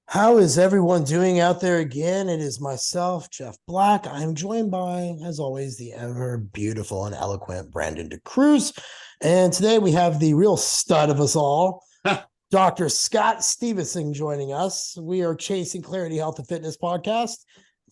How is everyone doing out there again? It is myself, Jeff Black. I am joined by, as always, the ever beautiful and eloquent Brandon DeCruz. And today we have the real stud of us all, Dr. Scott Stevenson, joining us. We are Chasing Clarity Health and Fitness podcast.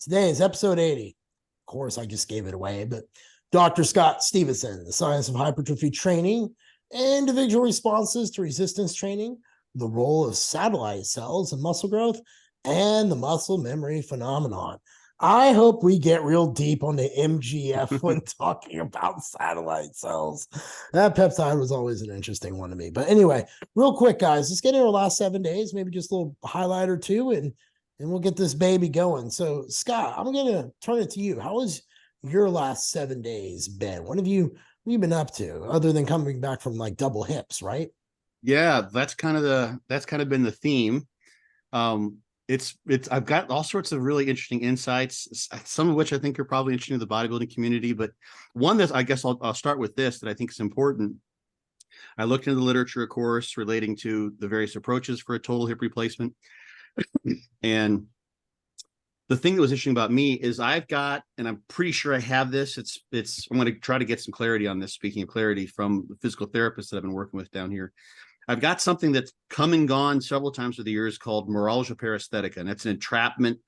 Today is episode 80. Of course, I just gave it away, but Dr. Scott Stevenson, the science of hypertrophy training, individual responses to resistance training, the role of satellite cells in muscle growth, and the muscle memory phenomenon. I hope we get real deep on the MGF when talking about satellite cells. That peptide was always an interesting one to me. But anyway, real quick, guys, let's get into our last 7 days, maybe just a little highlight or two, and we'll get this baby going. So, Scott, I'm going to turn it to you. How has your last 7 days been? What have you been up to other than coming back from like double hips, right? Yeah, that's kind of been the theme. It's I've got all sorts of really interesting insights, some of which I think are probably interesting to the bodybuilding community, but one that I guess I'll start with this that I think is important. I looked into the literature, of course, relating to the various approaches for a total hip replacement. And the thing that was interesting about me is I've got, and I'm pretty sure I have this, I'm going to try to get some clarity on this, speaking of clarity, from the physical therapists that I've been working with down here. I've got something that's come and gone several times over the years called neuralgia paresthetica, and that's an entrapment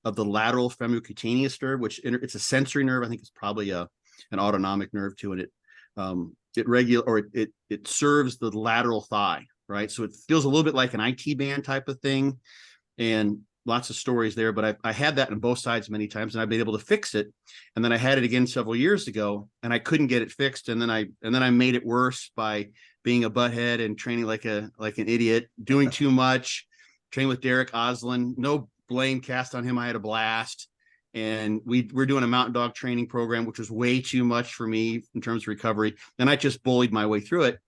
of the lateral femorocutaneous nerve, which it's a sensory nerve. I think it's probably an autonomic nerve too, and it serves the lateral thigh, right? So it feels a little bit like an IT band type of thing, and lots of stories there. But I had that on both sides many times, and I've been able to fix it. And then I had it again several years ago, and I couldn't get it fixed. And then I made it worse by being a butthead and training like an idiot, doing too much, training with Derek Oslin. No blame cast on him. I had a blast. And we're doing a mountain dog training program, which was way too much for me in terms of recovery. And I just bullied my way through it.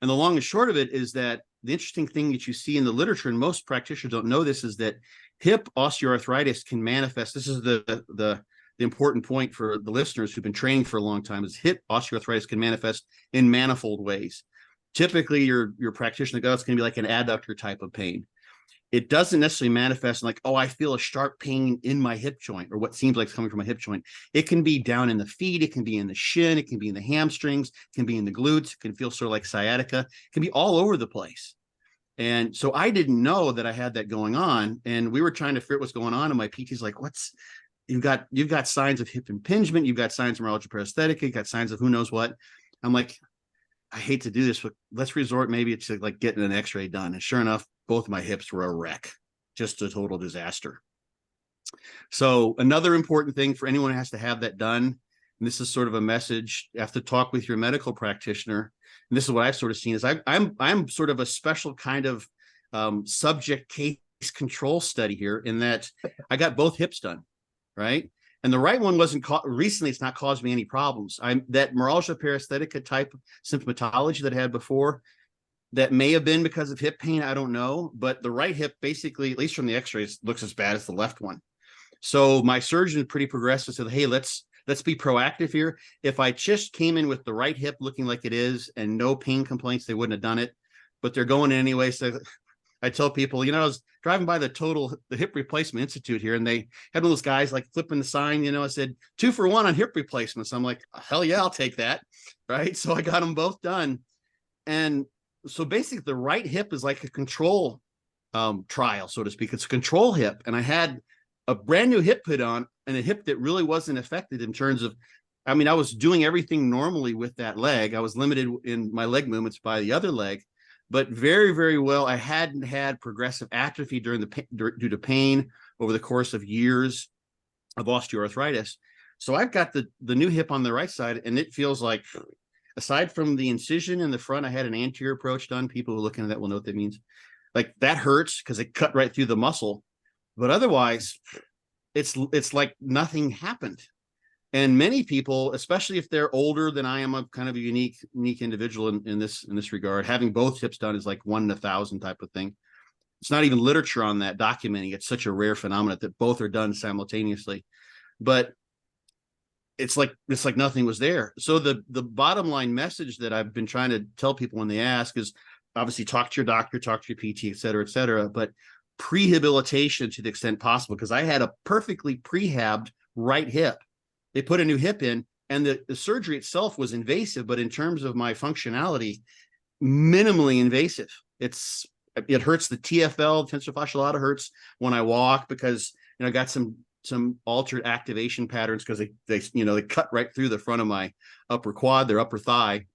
And the long and short of it is that the interesting thing that you see in the literature, and most practitioners don't know this, is that hip osteoarthritis can manifest. This is the important point for the listeners who've been training for a long time, is hip osteoarthritis can manifest in manifold ways. Typically, your practitioner goes, it's going to be like an adductor type of pain. It doesn't necessarily manifest like, oh, I feel a sharp pain in my hip joint, or what seems like it's coming from my hip joint. It can be down in the feet. It can be in the shin. It can be in the hamstrings. It can be in the glutes. It can feel sort of like sciatica. It can be all over the place. And so I didn't know that I had that going on. And we were trying to figure out what's going on. And my PT's like, you've got signs of hip impingement. You've got signs of neuralgia paresthetica. You've got signs of who knows what. I'm like, I hate to do this, but let's resort maybe to like getting an x-ray done. And sure enough, both my hips were a wreck, just a total disaster. So another important thing for anyone who has to have that done, and this is sort of a message, you have to talk with your medical practitioner. And this is what I've sort of seen is I'm sort of a special kind of subject case control study here, in that I got both hips done, right? And the right one wasn't recently. It's not caused me any problems. That neuralgia paresthetica type symptomatology that I had before, that may have been because of hip pain. I don't know, but the right hip, basically, at least from the x-rays, looks as bad as the left one. So my surgeon, pretty progressive, said, hey, let's be proactive here. If I just came in with the right hip looking like it is and no pain complaints, they wouldn't have done it, but they're going in anyway. So I tell people, I was driving by the Hip Replacement Institute here, and they had one of those guys like flipping the sign, I said 2 for 1 on hip replacements. I'm like, hell yeah, I'll take that. Right. So I got them both done. And so basically the right hip is like a control trial, so to speak. It's a control hip. And I had a brand new hip put on, and a hip that really wasn't affected in terms of, I was doing everything normally with that leg. I was limited in my leg movements by the other leg, but very, very well. I hadn't had progressive atrophy due to pain over the course of years of osteoarthritis. So I've got the new hip on the right side, and it feels like, aside from the incision in the front, I had an anterior approach done. People who are looking at that will know what that means. Like, that hurts because it cut right through the muscle, but otherwise it's like nothing happened. And many people, especially if they're older than I am, I'm kind of a unique individual in this regard. Having both hips done is like 1 in 1,000 type of thing. It's not even literature on that documenting. It's such a rare phenomenon that both are done simultaneously. But it's like nothing was there. So the bottom line message that I've been trying to tell people when they ask is, obviously, talk to your doctor, talk to your PT, et cetera, but prehabilitation to the extent possible, because I had a perfectly prehabbed right hip. They put a new hip in, and the surgery itself was invasive, but in terms of my functionality, minimally invasive. It hurts the TFL, tensor fasciolata hurts when I walk, because I got some altered activation patterns, because they cut right through the front of my upper quad, their upper thigh.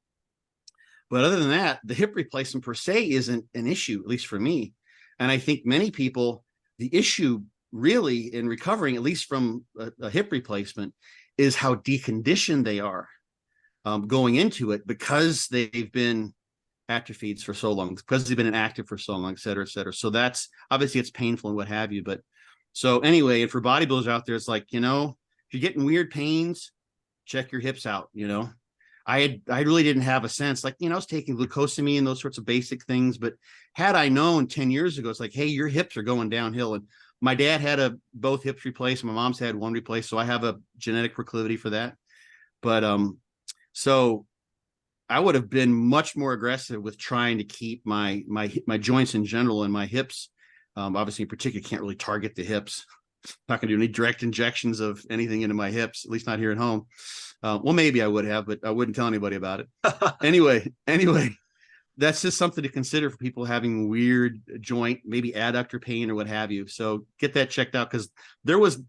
But other than that, the hip replacement per se isn't an issue, at least for me. And I think many people, the issue really in recovering, at least from a hip replacement, is how deconditioned they are going into it, because they've been atrophied for so long, because they've been inactive for so long, et cetera, et cetera. So that's obviously, it's painful and what have you. But so anyway, and for bodybuilders out there, it's like, if you're getting weird pains, check your hips out. I really didn't have a sense, I was taking glucosamine and those sorts of basic things, but had I known 10 years ago, it's like, hey, your hips are going downhill. And my dad had both hips replaced. My mom's had one replaced. So I have a genetic proclivity for that. But so I would have been much more aggressive with trying to keep my joints in general and my hips. Obviously, in particular, can't really target the hips. Not going to do any direct injections of anything into my hips, at least not here at home. Well, maybe I would have, but I wouldn't tell anybody about it. Anyway, that's just something to consider for people having weird joint, maybe adductor pain or what have you. So get that checked out, because there was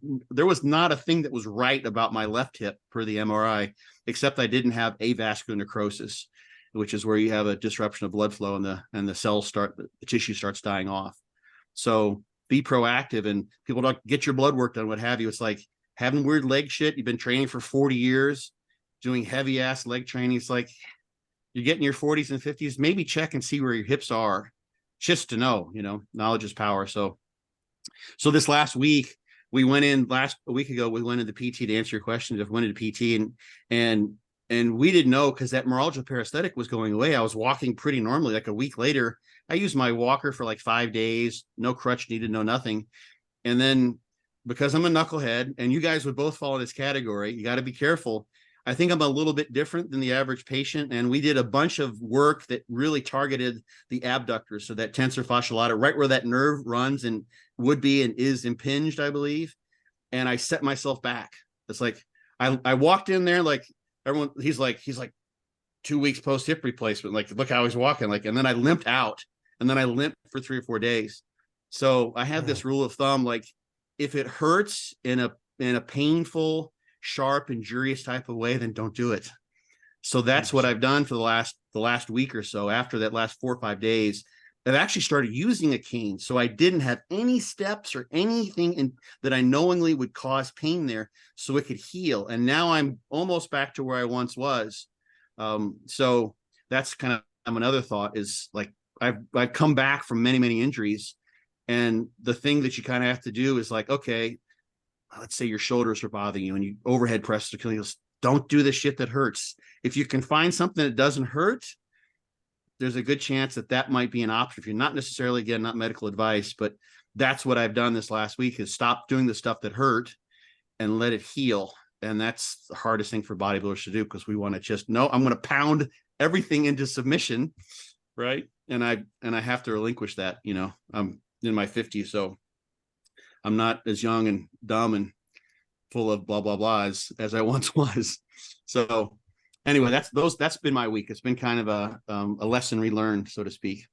not a thing that was right about my left hip per the MRI, except I didn't have avascular necrosis, which is where you have a disruption of blood flow and the tissue starts dying off. So be proactive, and people don't get your blood work done, what have you. It's like having weird leg shit. You've been training for 40 years, doing heavy ass leg training. It's like, you're getting your 40s and 50s, maybe check and see where your hips are, just to know, knowledge is power. So this last week, a week ago, we went into PT, to answer your question, went into PT, and we didn't know, because that neuralgia paresthetic was going away. I was walking pretty normally. Like a week later, I used my walker for like 5 days, no crutch needed, no nothing. And then, because I'm a knucklehead, and you guys would both fall in this category, you got to be careful. I think I'm a little bit different than the average patient, and we did a bunch of work that really targeted the abductors, so that tensor fasciolata, right where that nerve runs and would be and is impinged, I believe. And I set myself back. It's like I walked in there, like everyone, he's like 2 weeks post hip replacement, like look how he's walking, like, and then I limped out, and then I limped for 3 or 4 days. So I have this rule of thumb, like if it hurts in a painful, sharp, injurious type of way, then don't do it. So that's what I've done for the last week or so. After that last 4 or 5 days, I've actually started using a cane, so I didn't have any steps or anything that I knowingly would cause pain there, so it could heal. And now I'm almost back to where I once was. So that's kind of another thought, is like I've come back from many injuries, and the thing that you kind of have to do is like, okay, let's say your shoulders are bothering you and you overhead press to kill you. Don't do the shit that hurts. If you can find something that doesn't hurt, there's a good chance that might be an option for you. Not necessarily, again, not medical advice, but that's what I've done this last week, is stop doing the stuff that hurt and let it heal. And that's the hardest thing for bodybuilders to do, because we want to just, no, I'm going to pound everything into submission. Right. And I have to relinquish that. I'm in my 50s, so I'm not as young and dumb and full of blah, blah, blah as I once was. So anyway, that's been my week. It's been kind of a lesson relearned, so to speak.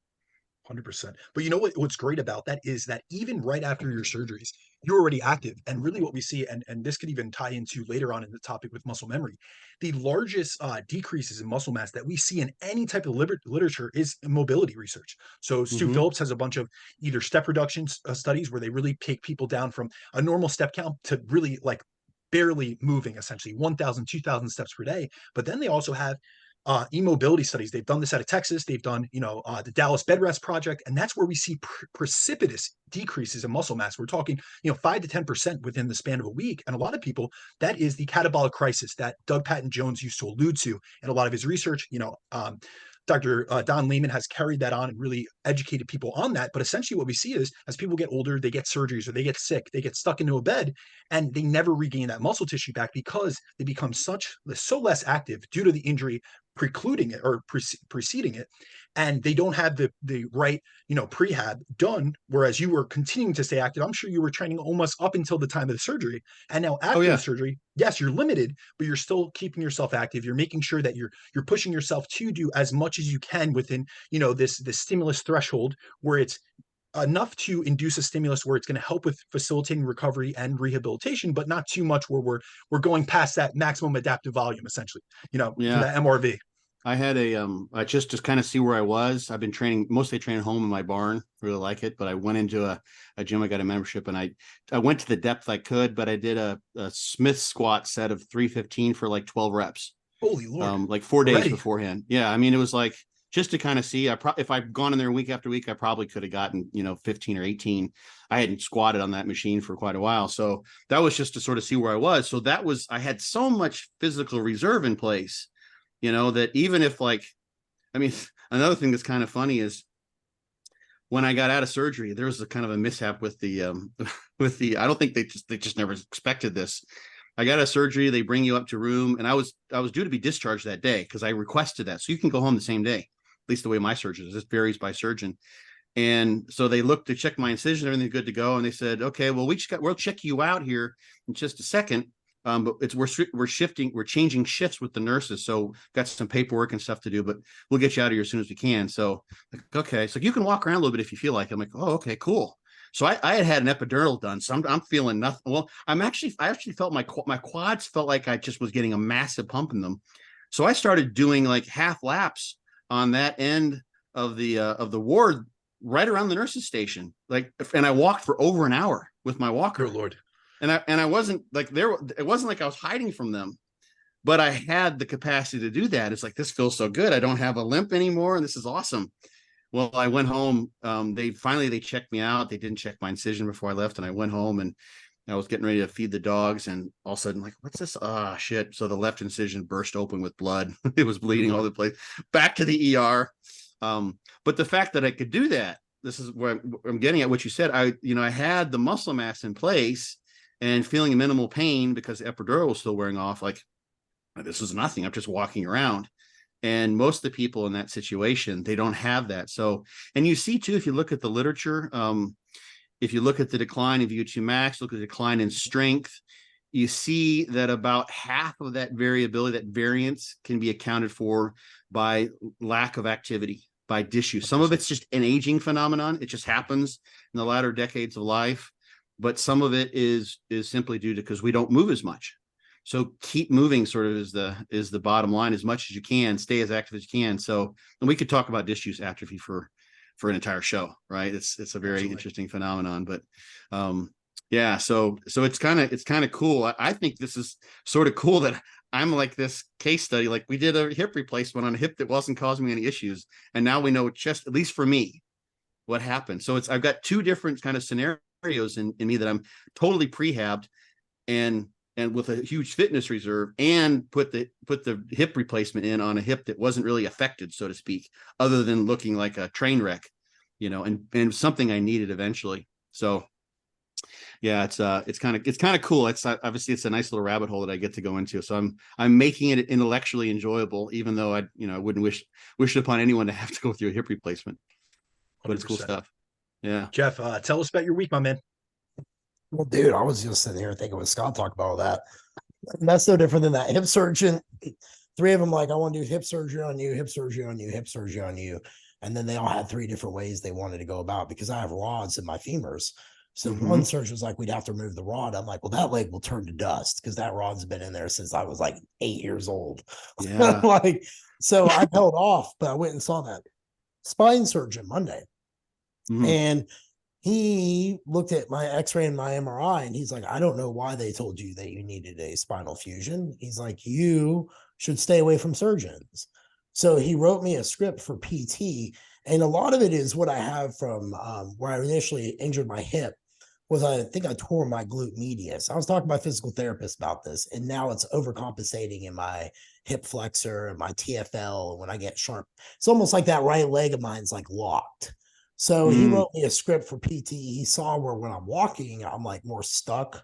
100%. But you know what's great about that is that even right after your surgeries, you're already active. And really what we see, and this could even tie into later on in the topic with muscle memory, the largest decreases in muscle mass that we see in any type of literature is mobility research. So Stu Phillips has a bunch of either step reduction studies where they really take people down from a normal step count to really like barely moving, essentially 1,000, 2,000 steps per day. But then they also have e-mobility studies. They've done this out of Texas. They've done, the Dallas Bed Rest Project, and that's where we see precipitous decreases in muscle mass. We're talking, 5 to 10% within the span of a week. And a lot of people, that is the catabolic crisis that Doug Patton Jones used to allude to in a lot of his research. Dr. Don Lehman has carried that on and really educated people on that. But essentially what we see is as people get older, they get surgeries or they get sick, they get stuck into a bed, and they never regain that muscle tissue back because they become so less active due to the injury precluding it or preceding it, and they don't have the right, prehab done, whereas you were continuing to stay active. I'm sure you were training almost up until the time of the surgery, and now Oh after the yeah. surgery, yes, you're limited, but you're still keeping yourself active. You're making sure that you're pushing yourself to do as much as you can within, this stimulus threshold, where it's enough to induce a stimulus where it's going to help with facilitating recovery and rehabilitation, but not too much where we're going past that maximum adaptive volume, essentially, for Yeah. that MRV. I had a I just kind of see where I was. I've been mostly training home in my barn. Really like it, but I went into a gym. I got a membership, and I went to the depth I could, but I did a Smith squat set of 315 for like 12 reps. Holy Lord. Like 4 days Already. beforehand. Yeah, I mean, it was like just to kind of see. If I'd gone in there week after week, I probably could have gotten 15 or 18. I hadn't squatted on that machine for quite a while, so that was just to sort of see where I was. So I had so much physical reserve in place, that even if I mean, another thing that's kind of funny is when I got out of surgery, there was a kind of a mishap with the I don't think they just never expected this. I got a surgery. They bring you up to room, and I was due to be discharged that day because I requested that. So you can go home the same day, at least the way my surgeon is. This varies by surgeon. And so they looked to check my incision, everything's good to go, and they said, "Okay, well, we'll check you out here in just a second. But we're changing shifts with the nurses, so got some paperwork and stuff to do, but we'll get you out of here as soon as we can." So, okay, so you can walk around a little bit if you feel like. I'm like, oh, okay, cool. So I had an epidural done, so I'm feeling nothing. Well, I actually felt my quads felt like I just was getting a massive pump in them. So I started doing like half laps on that end of the ward, right around the nurses station, and I walked for over an hour with my walker. Dear Lord. And I wasn't like it wasn't like I was hiding from them, but I had the capacity to do that. It's like, this feels so good. I don't have a limp anymore, and this is awesome. Well, I went home. They checked me out. They didn't check my incision before I left, and I went home, and I was getting ready to feed the dogs, and all of a sudden, like, what's this? Ah, shit. So the left incision burst open with blood. It was bleeding all over the place. Back to the ER. But the fact that I could do that, this is where I'm getting at what you said. I had the muscle mass in place and feeling minimal pain because the epidural was still wearing off. Like, this is nothing. I'm just walking around. And most of the people in that situation, they don't have that. So, and you see too, if you look at the literature, if you look at the decline in VO2 max, look at the decline in strength, you see that about half of that variability, that variance, can be accounted for by lack of activity, by disuse. Some of it's just an aging phenomenon. It just happens in the latter decades of life. But some of it is simply due to because we don't move as much. So keep moving sort of is the bottom line, as much as you can, stay as active as you can. So, and we could talk about disuse atrophy for an entire show, right? It's a very Absolutely. interesting phenomenon, but yeah, so it's kind of cool. I think this is sort of cool that I'm like this case study. Like, we did a hip replacement on a hip that wasn't causing me any issues, and now we know just, at least for me, what happened. So I've got two different kind of scenarios in me, that I'm totally prehabbed and with a huge fitness reserve, and put the hip replacement in on a hip that wasn't really affected, so to speak, other than looking like a train wreck, and something I needed eventually. So yeah, it's kind of cool. It's obviously it's a nice little rabbit hole that I get to go into. So I'm making it intellectually enjoyable, even though I wouldn't wish it upon anyone to have to go through a hip replacement. But it's cool 100%. stuff. Yeah. Jeff, tell us about your week, my man. Well, dude, I was just sitting here thinking what Scott talked about all that. And that's no different than that hip surgeon. Three of them, like, I want to do hip surgery on you, hip surgery on you, hip surgery on you. And then they all had three different ways they wanted to go about, because I have rods in my femurs. So one surgeon was like, we'd have to remove the rod. I'm like, well, that leg will turn to dust because that rod's been in there since I was like 8 years old. Yeah. So I held off, but I went and saw that spine surgeon Monday. And he looked at my x-ray and my MRI, and he's like, I don't know why they told you that you needed a spinal fusion. He's like, you should stay away from surgeons. So he wrote me a script for PT. And a lot of it is what I have from where I initially injured my hip. I think I tore my glute medius. I was talking to my physical therapist about this, and now it's overcompensating in my hip flexor and my TFL. And when I get sharp, it's almost like that right leg of mine's like locked. So he wrote me a script for PT. He saw where when I'm walking, I'm like more stuck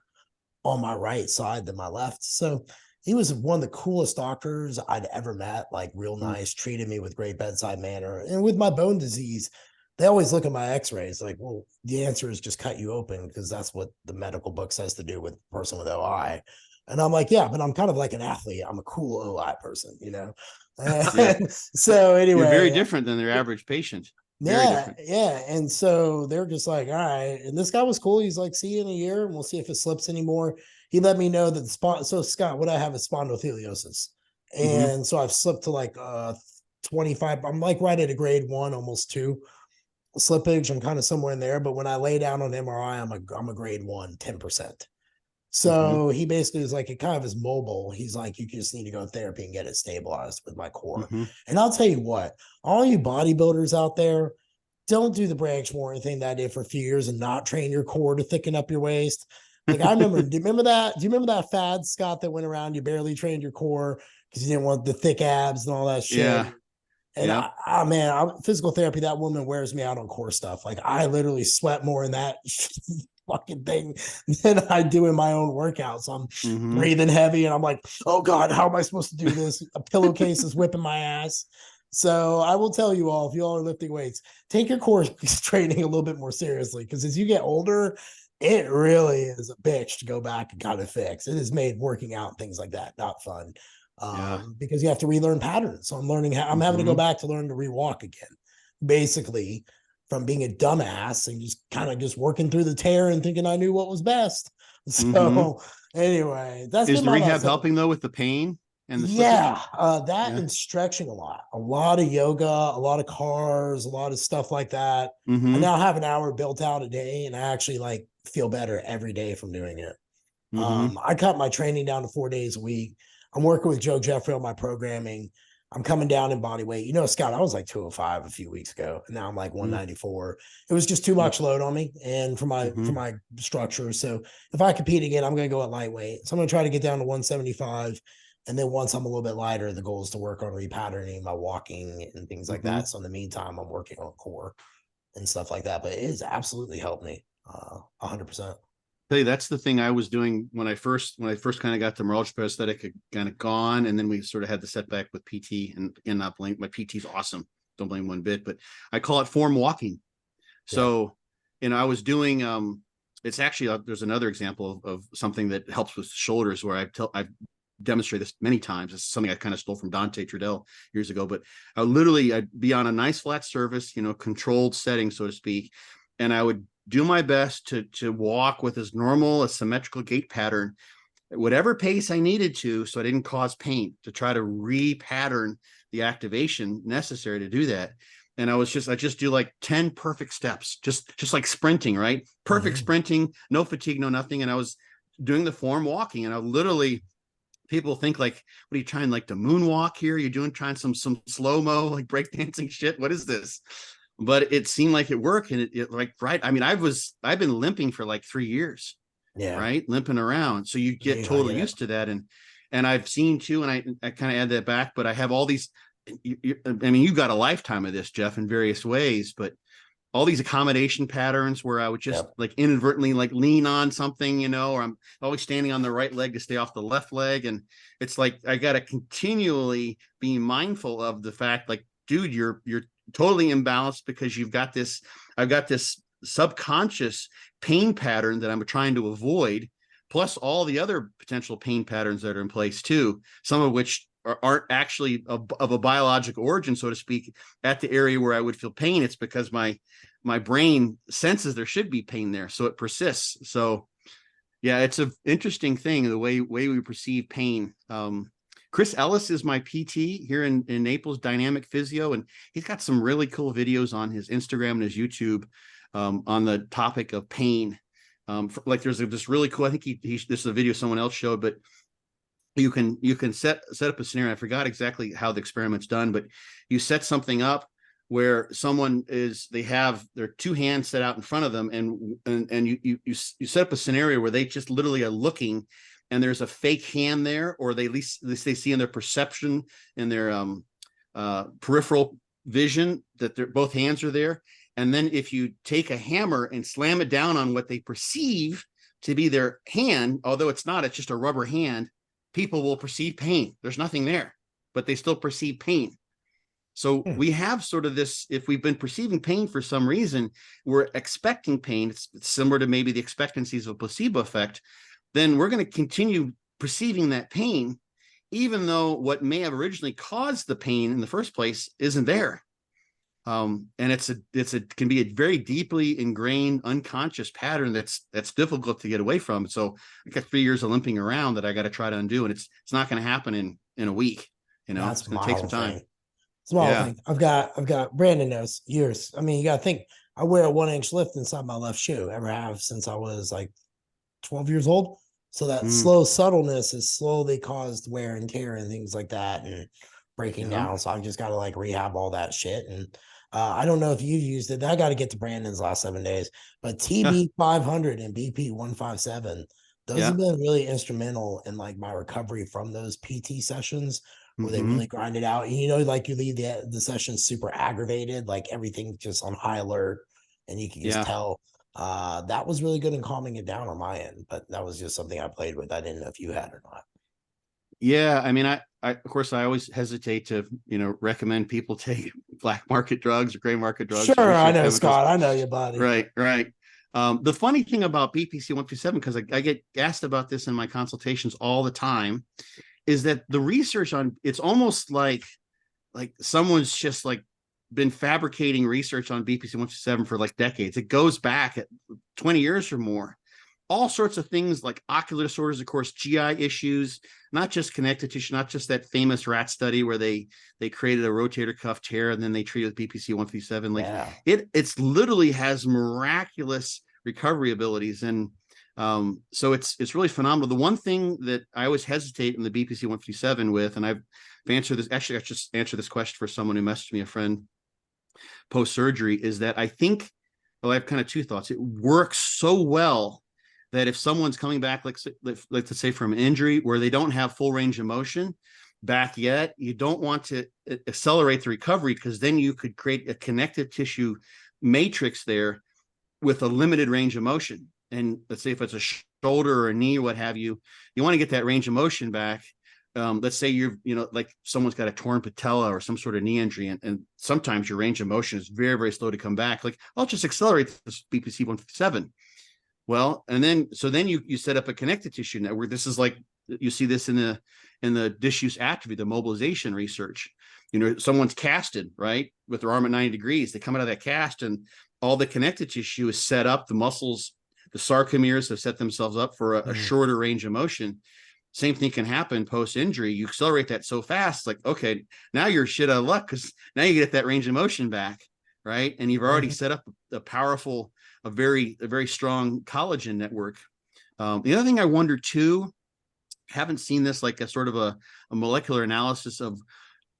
on my right side than my left. So he was one of the coolest doctors I'd ever met, like real Mm. nice, treated me with great bedside manner. And with my bone disease, they always look at my x-rays like, well, the answer is just cut you open because that's what the medical book says to do with a person with OI. And I'm like, yeah, but I'm kind of like an athlete. I'm a cool OI person, you know? Yeah. And so You're very anyway, different than their average patient. Very yeah, different. yeah. And so they're just like, all right. And this guy was cool. He's like, see you in a year and we'll see if it slips anymore. He let me know that the spot. So Scott, what I have is spondylolisthesiosis. Mm-hmm. And so I've slipped to like 25. I'm like right at a grade 1, almost 2 slippage. I'm kind of somewhere in there. But when I lay down on MRI, I'm a grade 1, 10%. Mm-hmm. So he basically was like, it kind of is mobile. He's like, you just need to go to therapy and get it stabilized with my core. Mm-hmm. And I'll tell you what, all you bodybuilders out there, don't do the branch warren thing that I did for a few years and not train your core to thicken up your waist. Like I remember, do you remember that? Do you remember that fad, Scott, that went around? You barely trained your core because you didn't want the thick abs and all that shit. Yeah. And Yep. physical therapy, that woman wears me out on core stuff. Like I literally sweat more in that fucking thing than I do in my own workout. So I'm Mm-hmm. breathing heavy and I'm like, oh God, how am I supposed to do this? A pillowcase is whipping my ass. So I will tell you all, if you all are lifting weights, take your core training a little bit more seriously because as you get older, it really is a bitch to go back and kind of fix. It has made working out and things like that not fun Yeah. because you have to relearn patterns. So I'm learning how I'm having to go back to learn to rewalk again, basically from being a dumbass and just kind of just working through the tear and thinking I knew what was best. So Mm-hmm. anyway, that's Is been the my rehab last helping though with the pain and the slippage? yeah, that Yeah. and stretching a lot of yoga, a lot of cars, a lot of stuff like that. I Mm-hmm. now have an hour built out a day, and I actually like feel better every day from doing it. Mm-hmm. I cut my training down to 4 days a week. I'm working with Joe Jeffrey on my programming. I'm coming down in body weight. You know, Scott, I was like 205 a few weeks ago, and now I'm like 194. It was just too much load on me and for Mm-hmm. my structure. So if I compete again, I'm going to go at lightweight. So I'm going to try to get down to 175. And then once I'm a little bit lighter, the goal is to work on repatterning my walking and things like Mm-hmm. that. So in the meantime, I'm working on core and stuff like that. But it has absolutely helped me 100%. Tell you, that's the thing I was doing when I first kind of got the neurology prosthetic kind of gone, and then we sort of had the setback with PT. And again, not blame my PT's awesome, don't blame one bit, but I call it form walking. So, I was doing it's actually there's another example of something that helps with shoulders where I've demonstrated this many times. It's something I kind of stole from Dante Trudell years ago, but I'd be on a nice flat surface, controlled setting, so to speak, and I would do my best to walk with as normal a symmetrical gait pattern, whatever pace I needed to, so I didn't cause pain, to try to repattern the activation necessary to do that. And I just do like 10 perfect steps, just like sprinting, right? Perfect sprinting, no fatigue, no nothing. And I was doing the form walking, and I literally, people think like, what are you trying, like to moonwalk here? You're trying some slow-mo, like breakdancing shit. What is this? But it seemed like it worked. And it like, right. I mean, I've been limping for like 3 years, Yeah. right? Limping around. So you get totally used to that. And I've seen too, and I kind of add that back, but I have all these, I mean, you've got a lifetime of this, Jeff, in various ways, but all these accommodation patterns where I would just like inadvertently like lean on something, or I'm always standing on the right leg to stay off the left leg. And it's like, I got to continually be mindful of the fact, like, dude, you're totally imbalanced because I've got this subconscious pain pattern that I'm trying to avoid, plus all the other potential pain patterns that are in place too, some of which aren't actually of a biologic origin, so to speak, at the area where I would feel pain. It's because my brain senses there should be pain there, so it persists. So yeah, it's an interesting thing, the way we perceive pain. Chris Ellis is my PT here in Naples, Dynamic Physio, and he's got some really cool videos on his Instagram and his YouTube on the topic of pain. Like there's this really cool, I think this is a video someone else showed, but you can set up a scenario. I forgot exactly how the experiment's done, but you set something up where they have their two hands set out in front of them, and you set up a scenario where they just literally are looking, and there's a fake hand there, or at least they see in their perception, in their peripheral vision, that both hands are there. And then if you take a hammer and slam it down on what they perceive to be their hand, although it's not, it's just a rubber hand, people will perceive pain. There's nothing there, but they still perceive pain. So we have sort of this, if we've been perceiving pain for some reason, we're expecting pain. It's similar to maybe the expectancies of a placebo effect. Then we're going to continue perceiving that pain, even though what may have originally caused the pain in the first place isn't there. And can be a very deeply ingrained unconscious pattern that's difficult to get away from. So I got 3 years of limping around that I got to try to undo, and it's not going to happen in a week. That's it's going to take some time. thing. Small thing. I've got Brandon knows years. I mean, you got to think I wear a 1-inch lift inside my left shoe. Ever have since I was like 12 years old. So that slow subtleness has slowly caused wear and tear and things like that and breaking down. So I've just got to like rehab all that shit. And I don't know if you used it. I got to get to Brandon's last 7 days, but TB 500 and BP 157, those have been really instrumental in like my recovery from those PT sessions where they really grind it out. And, you know, like you leave the session super aggravated, like everything just on high alert, and you can just tell. That was really good in calming it down on my end, but that was just something I played with. I didn't know if you had or not. Yeah, I mean, I of course I always hesitate to recommend people take black market drugs or gray market drugs. Sure, I know, chemicals. Scott. I know you, buddy. Right. The funny thing about BPC 157, because I get asked about this in my consultations all the time, is that the research on it's almost like someone's just like been fabricating research on BPC 157 for like decades. It goes back at 20 years or more. All sorts of things like ocular disorders, of course, GI issues, not just connective tissue, not just that famous rat study where they created a rotator cuff tear and then they treated with BPC 157. Like it's literally has miraculous recovery abilities. And so it's really phenomenal. The one thing that I always hesitate in the BPC 157 with, and I've answered this, actually, I just answered this question for someone who messaged me, a friend, post-surgery, is that I think, well, I have kind of two thoughts. It works so well that if someone's coming back, like let's say from an injury where they don't have full range of motion back yet, you don't want to accelerate the recovery, because then you could create a connective tissue matrix there with a limited range of motion. And let's say if it's a shoulder or a knee or what have you, you want to get that range of motion back. Let's say like someone's got a torn patella or some sort of knee injury, and sometimes your range of motion is very, very slow to come back. Like, I'll just accelerate this BPC 157. Well, and then you set up a connective tissue network. This is like, you see this in the disuse atrophy, the mobilization research. Someone's casted, right, with their arm at 90 degrees. They come out of that cast and all the connective tissue is set up. The muscles, the sarcomeres have set themselves up for a shorter range of motion. Same thing can happen post-injury. You accelerate that so fast, like, okay, now you're shit out of luck, because now you get that range of motion back, right? And you've already set up a very strong collagen network. The other thing I wonder too, haven't seen this like a sort of a molecular analysis of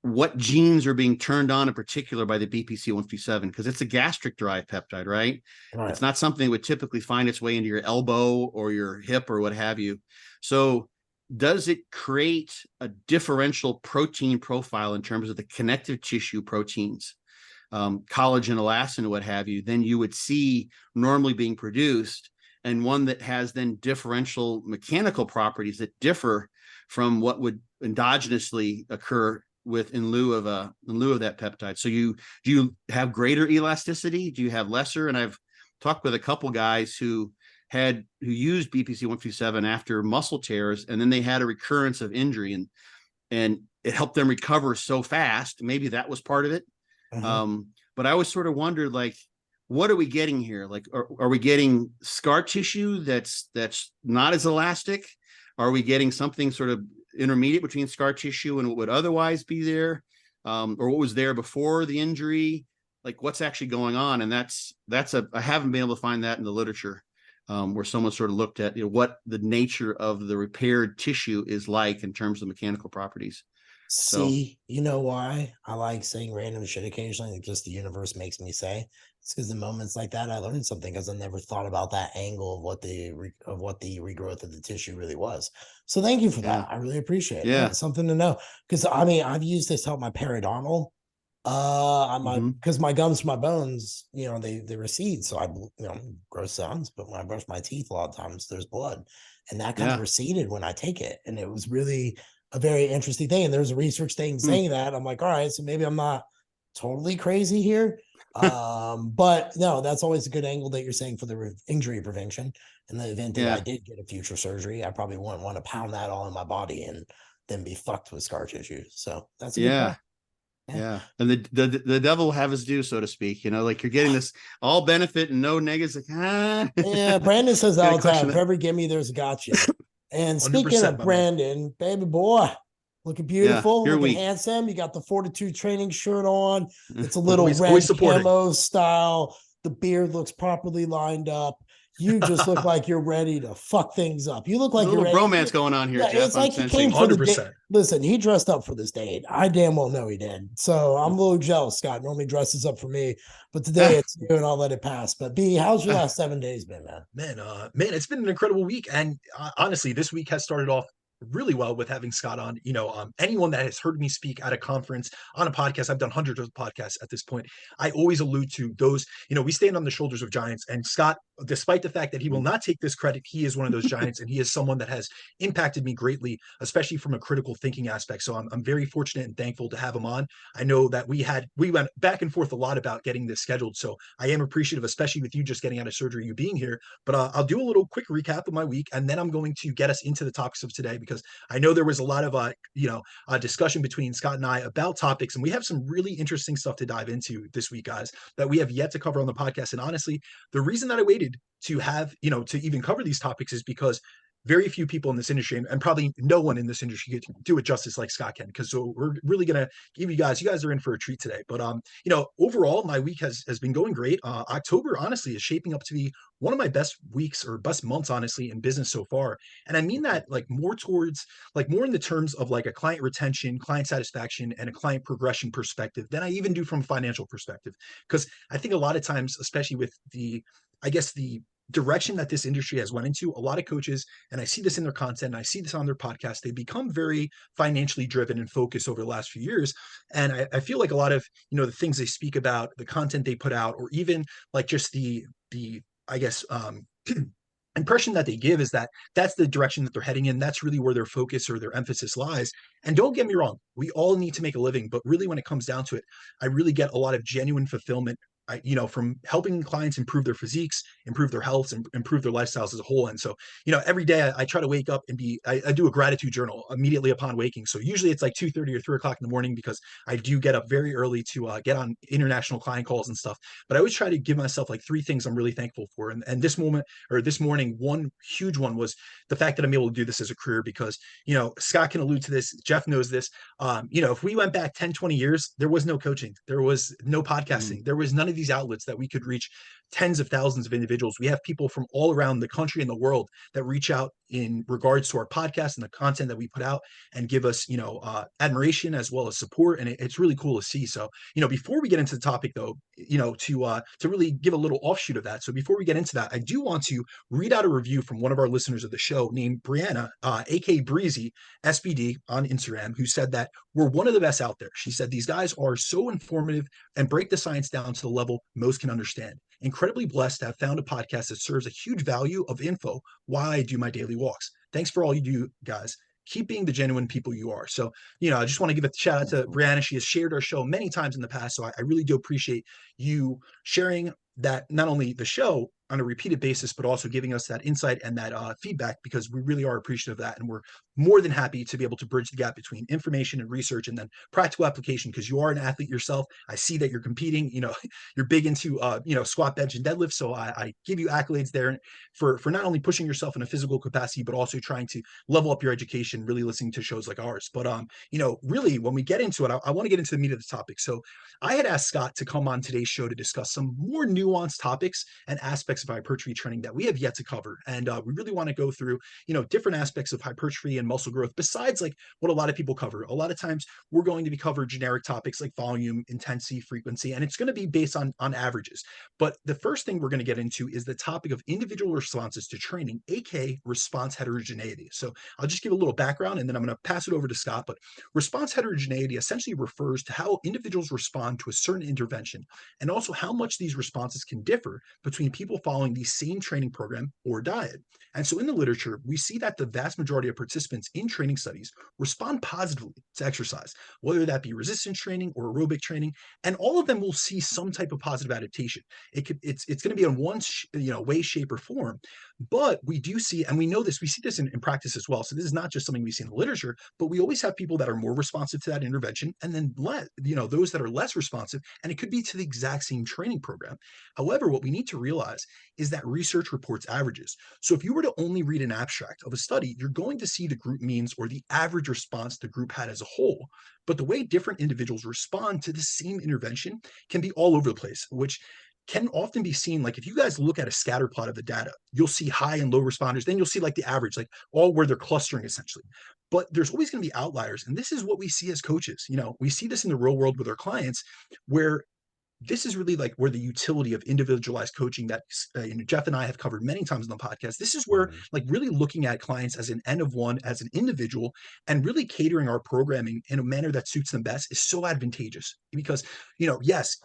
what genes are being turned on in particular by the BPC 157, because it's a gastric derived peptide, right? It's not something that would typically find its way into your elbow or your hip or what have you. So does it create a differential protein profile in terms of the connective tissue proteins, collagen, elastin, what have you, than you would see normally being produced, and one that has then differential mechanical properties that differ from what would endogenously occur in lieu of that peptide? So do you have greater elasticity? Do you have lesser? And I've talked with a couple guys who used BPC 157 after muscle tears, and then they had a recurrence of injury, and it helped them recover so fast. Maybe that was part of it. But I always sort of wondered, like, what are we getting here? Like, are we getting scar tissue that's not as elastic? Are we getting something sort of intermediate between scar tissue and what would otherwise be there, or what was there before the injury? Like, what's actually going on? And I haven't been able to find that in the literature, where someone sort of looked at what the nature of the repaired tissue is like in terms of mechanical properties. See, you know why I like saying random shit occasionally? Like, just the universe makes me say. It's because in moments like that, I learned something, because I never thought about that angle of what the regrowth of the tissue really was. So thank you for that. I really appreciate it. Yeah, it's something to know, because I mean, I've used this to help my periodontal My Hmm. because my gums, my bones, they recede, so I, gross sounds. But when I brush my teeth, a lot of times there's blood, and that kind of Yeah. receded when I take it, and it was really a very interesting thing. And there's a research thing Hmm. saying that. I'm like, all right, so maybe I'm not totally crazy here. But no, that's always a good angle that you're saying for the injury prevention. In the event that I Yeah. did get a future surgery, I probably wouldn't want to pound that all in my body and then be fucked with scar tissue. So that's a good Yeah. point. Yeah. Yeah. And the devil will have his due, so to speak. Like you're getting this all benefit and no negatives. Like, Yeah, Brandon says that got to all the time. question For that. every gimme, there's a gotcha. And speaking 100%, of my man. Brandon, baby boy, looking Yeah. beautiful, Here looking we handsome. You got the Fortitude training shirt on. It's a little Always red supporting. camo style. The beard looks properly lined up. You just look like you're ready to fuck things up. You look There's a like you're little ready. bromance going on here, Yeah, Jeff. it's I'm like he came sensing. for the day. 100%. Listen, he dressed up for this date. I damn well know he did. So I'm a little jealous. Scott normally dresses up for me, but today it's you, and I'll let it pass. But B, how's your last 7 days been, man? Man, it's been an incredible week, and honestly, this week has started off really well with having Scott on. Anyone that has heard me speak at a conference, on a podcast, I've done hundreds of podcasts at this point. I always allude to those. We stand on the shoulders of giants, and Scott, despite the fact that he will not take this credit, he is one of those giants, and he is someone that has impacted me greatly, especially from a critical thinking aspect. So I'm very fortunate and thankful to have him on. I know that we went back and forth a lot about getting this scheduled, so I am appreciative, especially with you just getting out of surgery, you being here. But I'll do a little quick recap of my week, and then I'm going to get us into the topics of today, because I know there was a lot of discussion between Scott and I about topics, and we have some really interesting stuff to dive into this week, guys, that we have yet to cover on the podcast. And honestly, the reason that I waited to have to even cover these topics is because very few people in this industry, and probably no one in this industry, can do it justice like Scott can. Because so we're really gonna give you guys are in for a treat today. But overall, my week has been going great. October honestly is shaping up to be one of my best weeks or best months, honestly, in business so far. And I mean that like more in the terms of like a client retention, client satisfaction, and a client progression perspective than I even do from a financial perspective. Because I think a lot of times, especially with the direction that this industry has went into, a lot of coaches, and I see this in their content, and I see this on their podcast, they become very financially driven and focused over the last few years. And I feel like a lot of the things they speak about, the content they put out, or even like just the I guess impression that they give is that that's the direction that they're heading in. That's really where their focus or their emphasis lies. And don't get me wrong, we all need to make a living, but really when it comes down to it, I really get a lot of genuine fulfillment, from helping clients improve their physiques, improve their health, and improve their lifestyles as a whole. And so, every day I try to wake up and I do a gratitude journal immediately upon waking. So usually it's like 2:30 or 3 o'clock in the morning, because I do get up very early to get on international client calls and stuff. But I always try to give myself like three things I'm really thankful for. And this morning, one huge one was the fact that I'm able to do this as a career, because, Scott can allude to this. Jeff knows this. If we went back 10, 20 years, there was no coaching, there was no podcasting, there was none of these outlets that we could reach tens of thousands of individuals. We have people from all around the country and the world that reach out in regards to our podcast and the content that we put out, and give us, admiration as well as support. And it's really cool to see. So, before we get into the topic though, to really give a little offshoot of that. So before we get into that, I do want to read out a review from one of our listeners of the show named Brianna, aka Breezy SBD on Instagram, who said that we're one of the best out there. She said these guys are so informative and break the science down to the level most can understand. Incredibly blessed to have found a podcast that serves a huge value of info while I do my daily walks. Thanks for all you do, guys. Keep being the genuine people you are. So, I just want to give a shout out to Brianna. She has shared our show many times in the past. So I really do appreciate you sharing that, not only the show on a repeated basis, but also giving us that insight and that feedback, because we really are appreciative of that. And we're more than happy to be able to bridge the gap between information and research and then practical application, because you are an athlete yourself. I see that you're competing, you're big into, squat, bench, and deadlift. So I give you accolades there for not only pushing yourself in a physical capacity, but also trying to level up your education, really listening to shows like ours. But, really when we get into it, I want to get into the meat of the topic. So I had asked Scott to come on today's show to discuss some more nuanced topics and aspects of hypertrophy training that we have yet to cover. And we really want to go through, different aspects of hypertrophy and muscle growth besides like what a lot of people cover. A lot of times we're going to be cover generic topics like volume, intensity, frequency, and it's going to be based on averages. But the first thing we're going to get into is the topic of individual responses to training, aka response heterogeneity. So I'll just give a little background and then I'm going to pass it over to Scott. But response heterogeneity essentially refers to how individuals respond to a certain intervention and also how much these responses can differ between people following the same training program or diet. And so in the literature, we see that the vast majority of participants in training studies respond positively to exercise, whether that be resistance training or aerobic training, and all of them will see some type of positive adaptation. It's going to be in one way, shape, or form. But we do see, and we know this, we see this in practice as well. So this is not just something we see in the literature, but we always have people that are more responsive to that intervention, and then those that are less responsive, and it could be to the exact same training program. However, what we need to realize is that research reports averages. So if you were to only read an abstract of a study, you're going to see the group means or the average response the group had as a whole. But the way different individuals respond to the same intervention can be all over the place, which can often be seen. Like if you guys look at a scatter plot of the data, you'll see high and low responders. Then you'll see like the average, like all where they're clustering essentially. But there's always going to be outliers. And this is what we see as coaches. We see this in the real world with our clients, where this is really like where the utility of individualized coaching that Jeff and I have covered many times on the podcast. This is where like really looking at clients as an N of one, as an individual, and really catering our programming in a manner that suits them best is so advantageous because, yes,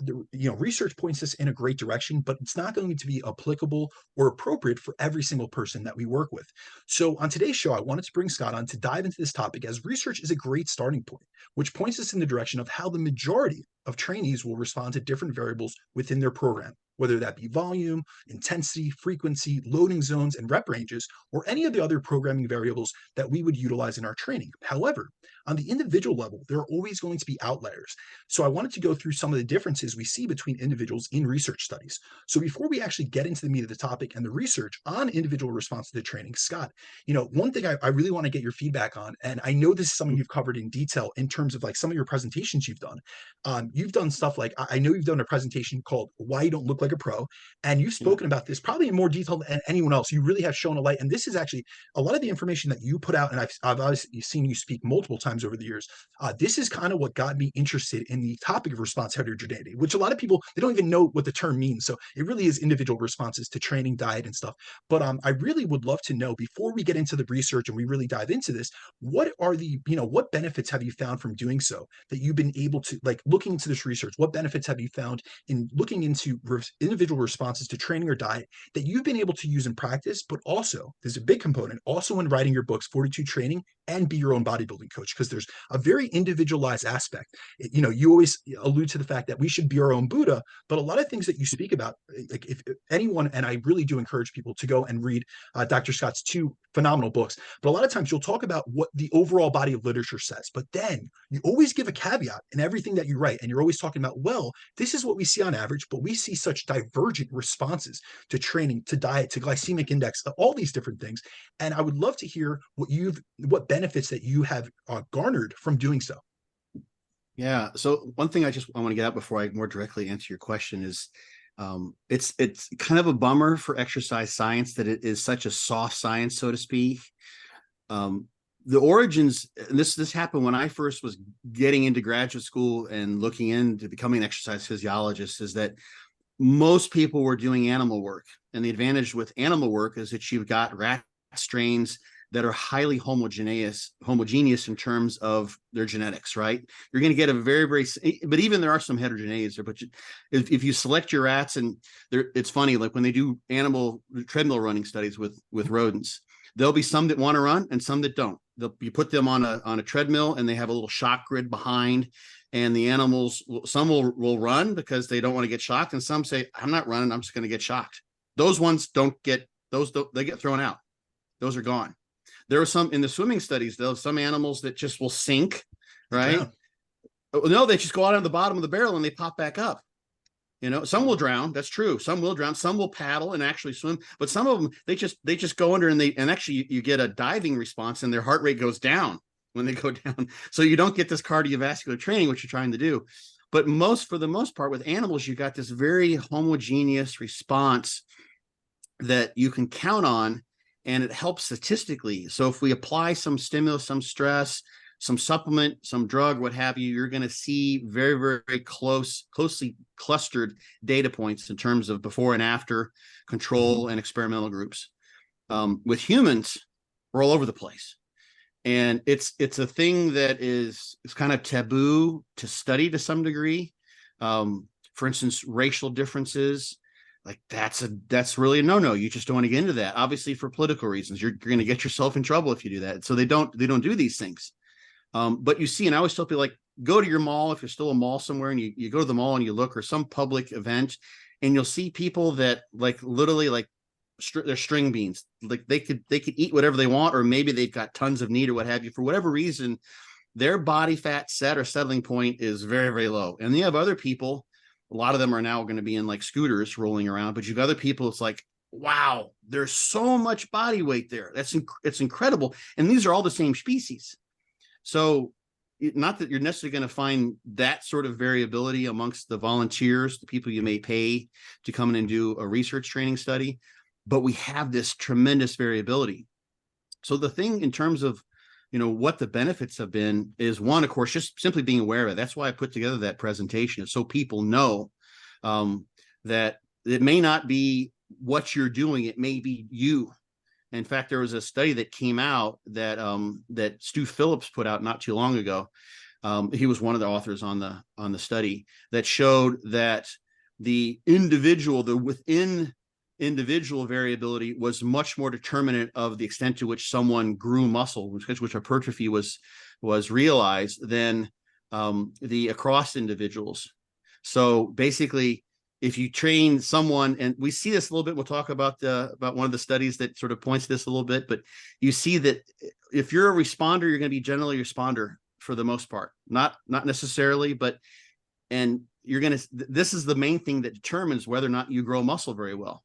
research points us in a great direction, but it's not going to be applicable or appropriate for every single person that we work with. So on today's show, I wanted to bring Scott on to dive into this topic as research is a great starting point, which points us in the direction of how the majority of trainees will respond to different variables within their program, whether that be volume, intensity, frequency, loading zones, and rep ranges, or any of the other programming variables that we would utilize in our training. However, on the individual level, there are always going to be outliers. So I wanted to go through some of the differences we see between individuals in research studies. So before we actually get into the meat of the topic and the research on individual response to training, Scott, one thing I really want to get your feedback on, and I know this is something you've covered in detail in terms of like some of your presentations you've done. You've done stuff like, I know you've done a presentation called Why You Don't Look Like a Pro, and you've spoken about this probably in more detail than anyone else. You really have shown a light, and this is actually a lot of the information that you put out, and I've obviously seen you speak multiple times over the years. This is kind of what got me interested in the topic of response heterogeneity, which a lot of people, they don't even know what the term means. So it really is individual responses to training, diet, and stuff. But I really would love to know, before we get into the research and we really dive into this, what are the, what benefits have you found from doing so that you've been able to, like, looking into this research? What benefits have you found in looking into individual responses to training or diet that you've been able to use in practice, but also there's a big component also in writing your books, Fortitude Training and Be Your Own Bodybuilding Coach, because there's a very individualized aspect. You always allude to the fact that we should be our own Buddha, but a lot of things that you speak about, like if anyone, and I really do encourage people to go and read Dr. Scott's 2 phenomenal books, but a lot of times you'll talk about what the overall body of literature says, but then you always give a caveat in everything that you write, and you're always talking about, well, this is what we see on average, but we see such divergent responses to training, to diet, to glycemic index, all these different things. And I would love to hear what benefits that you have garnered from doing so. Yeah. So one thing I want to get out before I more directly answer your question is, it's kind of a bummer for exercise science that it is such a soft science, so to speak. The origins, and this happened when I first was getting into graduate school and looking into becoming an exercise physiologist, is that most people were doing animal work. And the advantage with animal work is that you've got rat strains that are highly homogeneous in terms of their genetics, right? You're going to get a very, very, but even there are some heterogeneities there, but if you select your rats, and it's funny, like when they do animal treadmill running studies with rodents, there'll be some that want to run and some that don't. You put them on a treadmill and they have a little shock grid behind, and the animals, some will run because they don't want to get shocked, and some say, I'm not running, I'm just going to get shocked. Those ones they get thrown out. Those are gone. There are some in the swimming studies, though, some animals that just will sink, right? Yeah. No, they just go out on the bottom of the barrel and they pop back up. Some will drown. That's true. Some will drown. Some will paddle and actually swim. But some of them, they just go under, and actually you get a diving response, and their heart rate goes down when they go down. So you don't get this cardiovascular training, which you're trying to do. But for the most part, with animals, you got this very homogeneous response that you can count on, and it helps statistically. So if we apply some stimulus, some stress, some supplement, some drug, what have you, you're going to see very, very closely clustered data points in terms of before and after control and experimental groups. With humans, we're all over the place. And it's a thing that is kind of taboo to study to some degree. For instance, racial differences, like that's really a no-no. You just don't want to get into that. Obviously, for political reasons, you're going to get yourself in trouble if you do that. So they don't do these things. But you see, and I always tell people, like, go to your mall if you're still a mall somewhere, and you go to the mall and you look, or some public event, and you'll see people that like literally like they're string beans. Like they could eat whatever they want, or maybe they've got tons of need or what have you. For whatever reason, their body fat set or settling point is very, very low. And you have other people, a lot of them are now going to be in like scooters rolling around, but you've other people, it's like, wow, there's so much body weight there. It's incredible. And these are all the same species. So not that you're necessarily going to find that sort of variability amongst the volunteers, the people you may pay to come in and do a research training study, but we have this tremendous variability. So the thing in terms of, what the benefits have been is, one, of course, just simply being aware of it. That's why I put together that presentation, so people know that it may not be what you're doing. It may be you. In fact, there was a study that came out that Stu Phillips put out not too long ago. He was one of the authors on the study that showed that the within individual variability was much more determinant of the extent to which someone grew muscle, which hypertrophy was realized, than the across individuals. So basically, if you train someone, and we see this a little bit, we'll talk about one of the studies that sort of points to this a little bit, but you see that if you're a responder, you're going to be generally a responder for the most part, not necessarily, but, and you're going to, this is the main thing that determines whether or not you grow muscle very well,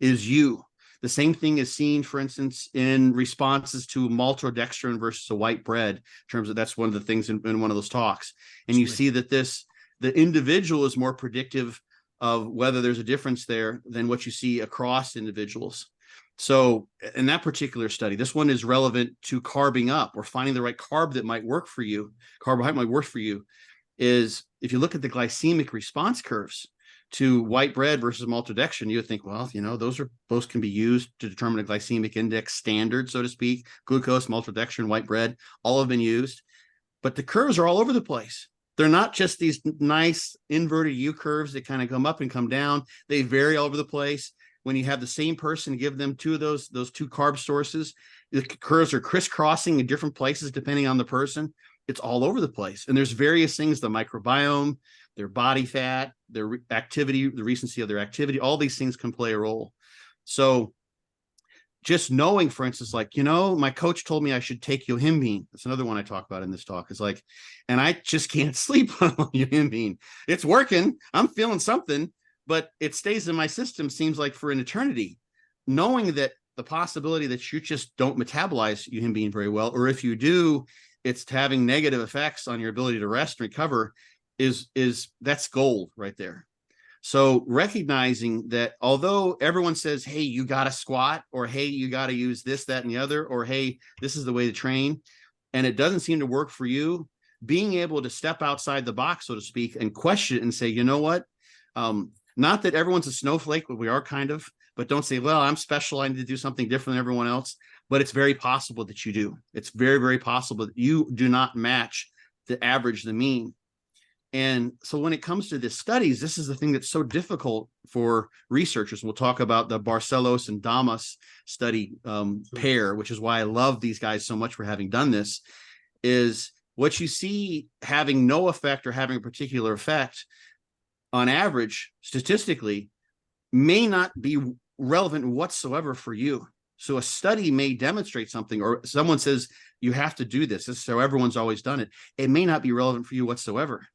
is you. The same thing is seen, for instance, in responses to maltodextrin versus a white bread, in terms of, that's one of the things in one of those talks. And you see that the individual is more predictive of whether there's a difference there than what you see across individuals. So in that particular study, this one is relevant to carbing up, or finding the right carb that might work for you, carbohydrate might work for you, is if you look at the glycemic response curves to white bread versus maltodextrin, you would think, well, those can be used to determine a glycemic index standard, so to speak. Glucose, maltodextrin, white bread, all have been used, but the curves are all over the place. They're not just these nice inverted U curves that kind of come up and come down. They vary all over the place. When you have the same person, give them two of those two carb sources, the curves are crisscrossing in different places depending on the person. It's all over the place. And there's various things, the microbiome, their body fat, their activity, the recency of their activity, all these things can play a role. So just knowing, for instance, like, my coach told me I should take yohimbine. That's another one I talk about in this talk, is like, and I just can't sleep on yohimbine. It's working. I'm feeling something, but it stays in my system, seems like, for an eternity. Knowing that the possibility that you just don't metabolize yohimbine very well, or if you do, it's having negative effects on your ability to rest and recover, that's gold right there. So recognizing that, although everyone says, hey, you got to squat, or hey, you got to use this, that, and the other, or hey, this is the way to train, and it doesn't seem to work for you, being able to step outside the box, so to speak, and question it and say, you know what? Not that everyone's a snowflake, but we are kind of, but don't say, well, I'm special, I need to do something different than everyone else. But it's very possible that you do. It's very, very possible that you do not match the average, the mean. And so when it comes to the studies, this is the thing that's so difficult for researchers. We'll talk about the Barcelos and Damas study pair, which is why I love these guys so much for having done this, is what you see having no effect or having a particular effect on average statistically may not be relevant whatsoever for you. So a study may demonstrate something, or someone says you have to do this. This is how everyone's always done it. It may not be relevant for you whatsoever.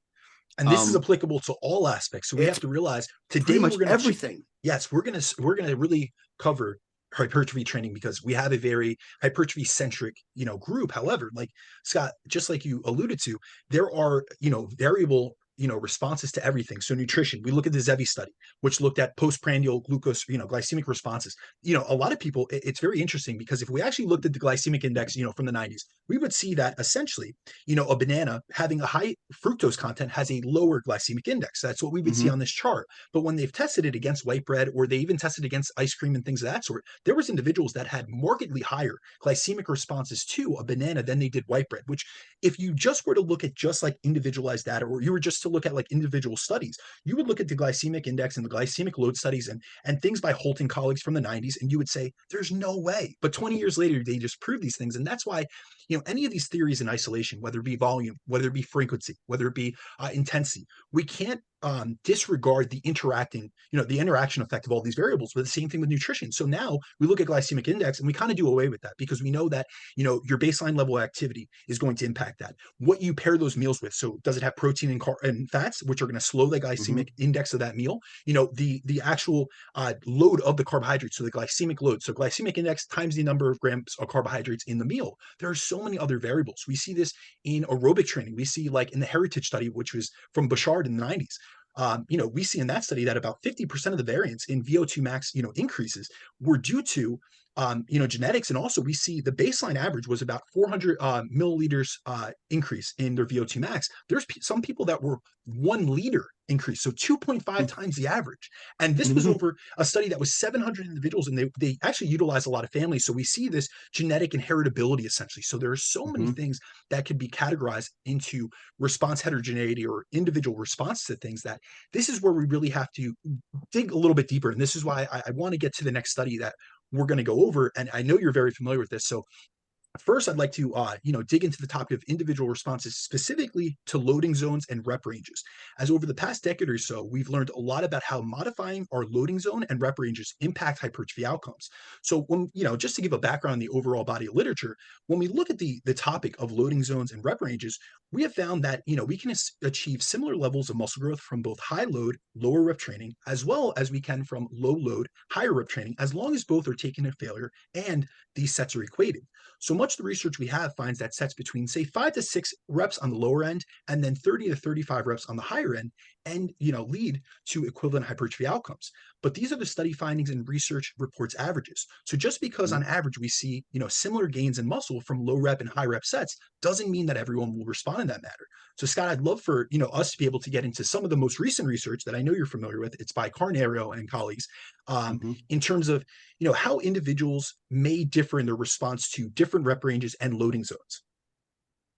And this is applicable to all aspects. So we have to realize today we're going to everything. Yes, we're going to really cover hypertrophy training because we have a very hypertrophy centric, group. However, like Scott, just like you alluded to, there are, variable responses to everything. So nutrition, we look at the Zevi study, which looked at postprandial glucose, glycemic responses. A lot of people, it's very interesting because if we actually looked at the glycemic index, from the 90s, we would see that essentially, a banana having a high fructose content has a lower glycemic index. That's what we would see on this chart. But when they've tested it against white bread, or they even tested against ice cream and things of that sort, there was individuals that had markedly higher glycemic responses to a banana than they did white bread, which if you just were to look at just like individualized data, or you were just to look at like individual studies, you would look at the glycemic index and the glycemic load studies and things by Holt and colleagues from the 90s, and you would say, there's no way. But 20 years later, they just prove these things. And that's why, any of these theories in isolation, whether it be volume, whether it be frequency, whether it be intensity, we can't disregard the interaction effect of all these variables. But the same thing with nutrition. So now we look at glycemic index and we kind of do away with that because we know that, your baseline level of activity is going to impact that. What you pair those meals with. So does it have protein and fats, which are going to slow the glycemic index of that meal? The actual load of the carbohydrates, so the glycemic load. So glycemic index times the number of grams of carbohydrates in the meal. There are so many other variables. We see this in aerobic training. We see like in the Heritage study, which was from Bouchard in the 90s. We see in that study that about 50% of the variance in VO2 max, increases were due to, genetics. And also we see the baseline average was about 400 milliliters increase in their VO2 max. There's some people that were 1 liter increase, so 2.5 times the average. And this was over a study that was 700 individuals, and they actually utilized a lot of families. So we see this genetic inheritability essentially. So there are so many things that could be categorized into response heterogeneity or individual response to things, that this is where we really have to dig a little bit deeper. And this is why I want to get to the next study that we're going to go over. And I know you're very familiar with this. So first, I'd like to, dig into the topic of individual responses, specifically to loading zones and rep ranges. As over the past decade or so, we've learned a lot about how modifying our loading zone and rep ranges impact hypertrophy outcomes. So when, just to give a background on the overall body of literature, when we look at the topic of loading zones and rep ranges, we have found that, we can achieve similar levels of muscle growth from both high load, lower rep training, as well as we can from low load, higher rep training, as long as both are taken at failure and these sets are equated. So much of the research we have finds that sets between, say, 5 to 6 reps on the lower end and then 30 to 35 reps on the higher end, and lead to equivalent hypertrophy outcomes. But these are the study findings and research reports averages. So just because on average we see similar gains in muscle from low rep and high rep sets doesn't mean that everyone will respond in that manner. So Scott, I'd love for us to be able to get into some of the most recent research that I know you're familiar with. It's by Carnero and colleagues, in terms of how individuals may differ in their response to different rep ranges and loading zones.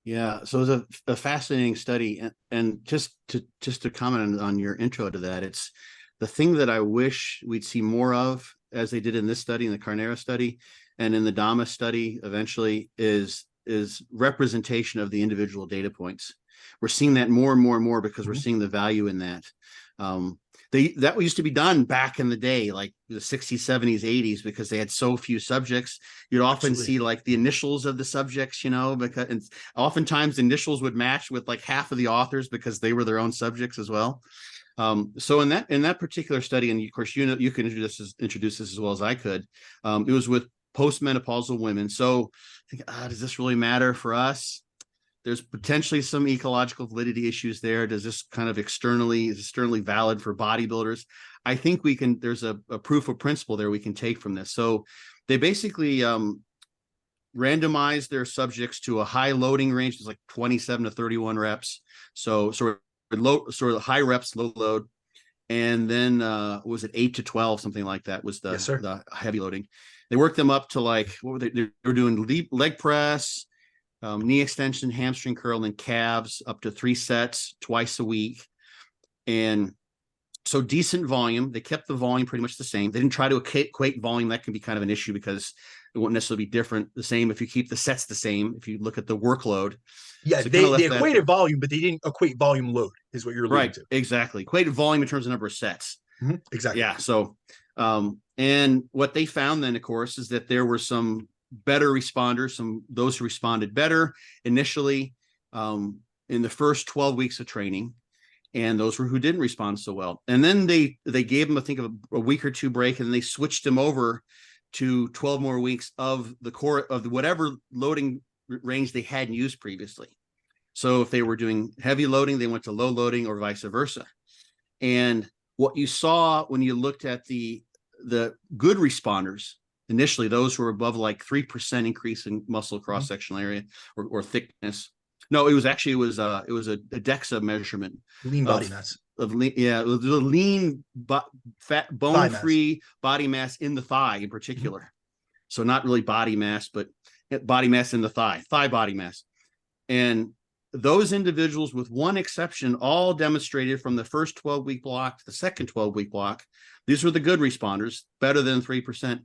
Yeah, so it was a fascinating study, and just to comment on your intro to that, it's the thing that I wish we'd see more of, as they did in this study, in the Carnera study, and in the Dama study eventually, is representation of the individual data points. We're seeing that more and more and more because we're seeing the value in that. That used to be done back in the day, like the 60s, 70s, 80s, because they had so few subjects. You'd often see like the initials of the subjects, because and oftentimes the initials would match with like half of the authors because they were their own subjects as well. So in that particular study, and of course, you can introduce this as well as I could. It was with postmenopausal women. So I think, does this really matter for us? There's potentially some ecological validity issues there. Does this kind of externally valid for bodybuilders? I think there's a proof of principle there we can take from this. So they basically randomized their subjects to a high loading range. It's like 27 to 31 reps. So sort of high reps, low load. And then was it 8 to 12, something like that was the heavy loading. They worked them up to like, what were they were doing leg press, knee extension, hamstring curl, and calves up to 3 sets twice a week. And so decent volume. They kept the volume pretty much the same. They didn't try to equate volume. That can be kind of an issue because it won't necessarily be the same if you keep the sets the same, if you look at the workload. Yeah, so they equated volume, but they didn't equate volume load, is what you're alluding to. Exactly. Equated volume in terms of number of sets. Exactly. Yeah. So, and what they found then, of course, is that there were some better responders, those who responded better initially in the first 12 weeks of training, and those who didn't respond so well. And then they gave them, I think, a week or two break, and then they switched them over to 12 more weeks of the core of whatever loading range they hadn't used previously. So if they were doing heavy loading, they went to low loading, or vice versa. And what you saw when you looked at the good responders, initially, those who were above like 3% increase in muscle cross-sectional area or thickness. No, it was a DEXA measurement. Lean body mass. Of lean, yeah, the lean fat bone-free body mass in the thigh in particular. So not really body mass, but body mass in the thigh body mass. And those individuals, with one exception, all demonstrated from the first 12-week block to the second 12-week block. These were the good responders, better than 3%.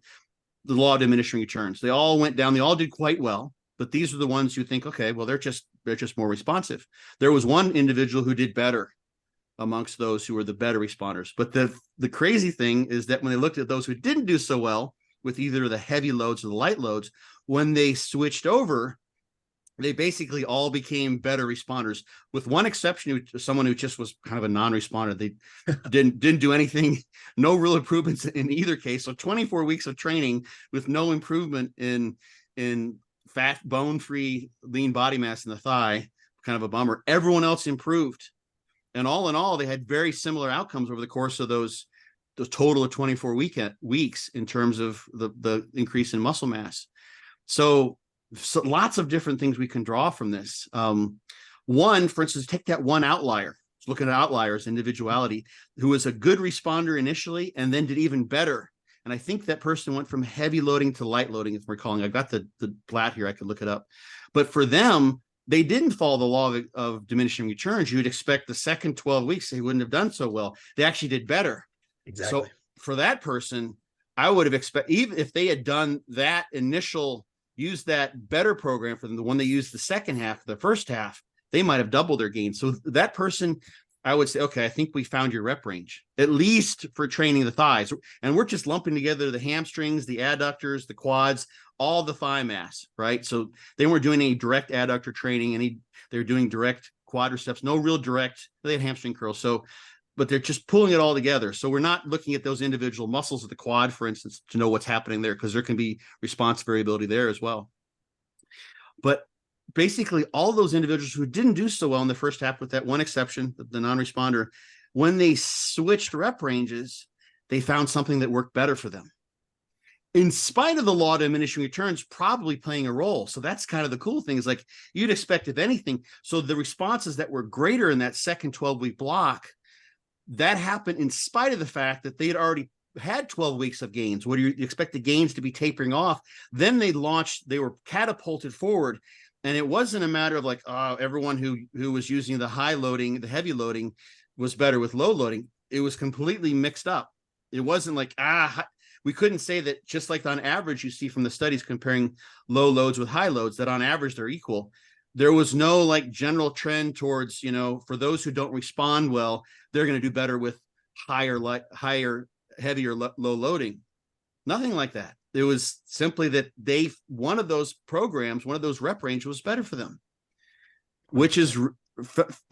The law of diminishing returns. They all went down. They all did quite well. But these are the ones you think, okay, well, they're just more responsive. There was one individual who did better amongst those who were the better responders. But the crazy thing is that when they looked at those who didn't do so well with either the heavy loads or the light loads, when they switched over, they basically all became better responders, with one exception, someone who just was kind of a non-responder. They didn't do anything, no real improvements in either case. So 24 weeks of training with no improvement in fat, bone-free, lean body mass in the thigh, kind of a bummer. Everyone else improved. And all in all, they had very similar outcomes over the course of those total of 24 weeks in terms of the increase in muscle mass. So lots of different things we can draw from this. One, for instance, take that one outlier. Looking at outliers, individuality, who was a good responder initially and then did even better. And I think that person went from heavy loading to light loading, if we're calling. I've got the plat here. I could look it up. But for them, they didn't follow the law of diminishing returns. You would expect the second 12 weeks, they wouldn't have done so well. They actually did better. Exactly. So for that person, I would have expected, even if they had done that initial, use that better program for them, the one they used the second half, the first half, they might have doubled their gains. So that person, I would say, okay, I think we found your rep range, at least for training the thighs. And we're just lumping together the hamstrings, the adductors, the quads, all the thigh mass, right? So they weren't doing any direct adductor training, they were doing direct quadriceps, no real direct, they had hamstring curls. So, but they're just pulling it all together. So we're not looking at those individual muscles of the quad, for instance, to know what's happening there, because there can be response variability there as well. But basically, all those individuals who didn't do so well in the first half, with that one exception, the non-responder, when they switched rep ranges, they found something that worked better for them, in spite of the law of diminishing returns probably playing a role. So that's kind of the cool thing, is like you'd expect, if anything. So the responses that were greater in that second 12-week block, that happened in spite of the fact that they had already had 12 weeks of gains. What do you expect the gains to be tapering off? Then they were catapulted forward. And it wasn't a matter of like, everyone who was using the high loading, the heavy loading, was better with low loading. It was completely mixed up. It wasn't like, we couldn't say that, just like on average, you see from the studies comparing low loads with high loads, that on average they're equal. There was no like general trend towards, for those who don't respond well, they're going to do better with heavier, low loading. Nothing like that. It was simply that one of those programs, one of those rep range was better for them, which is,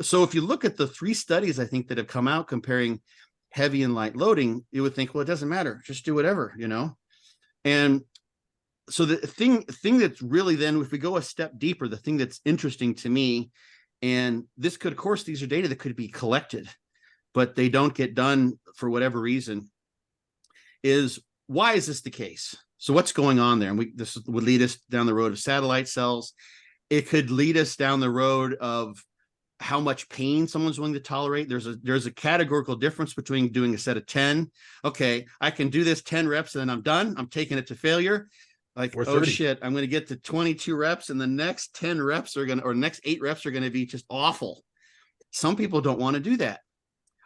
so if you look at the 3 studies, I think, that have come out comparing heavy and light loading, you would think, well, it doesn't matter, just do whatever, And so the thing that's really, then, if we go a step deeper, the thing that's interesting to me, and this could, of course, these are data that could be collected, but they don't get done for whatever reason, is why is this the case? So what's going on there? And this would lead us down the road of satellite cells. It could lead us down the road of how much pain someone's willing to tolerate. There's a categorical difference between doing a set of 10. Okay, I can do this 10 reps and then I'm done. I'm taking it to failure. Like, oh shit, I'm going to get to 22 reps and the next 10 reps next 8 reps are going to be just awful. Some people don't want to do that.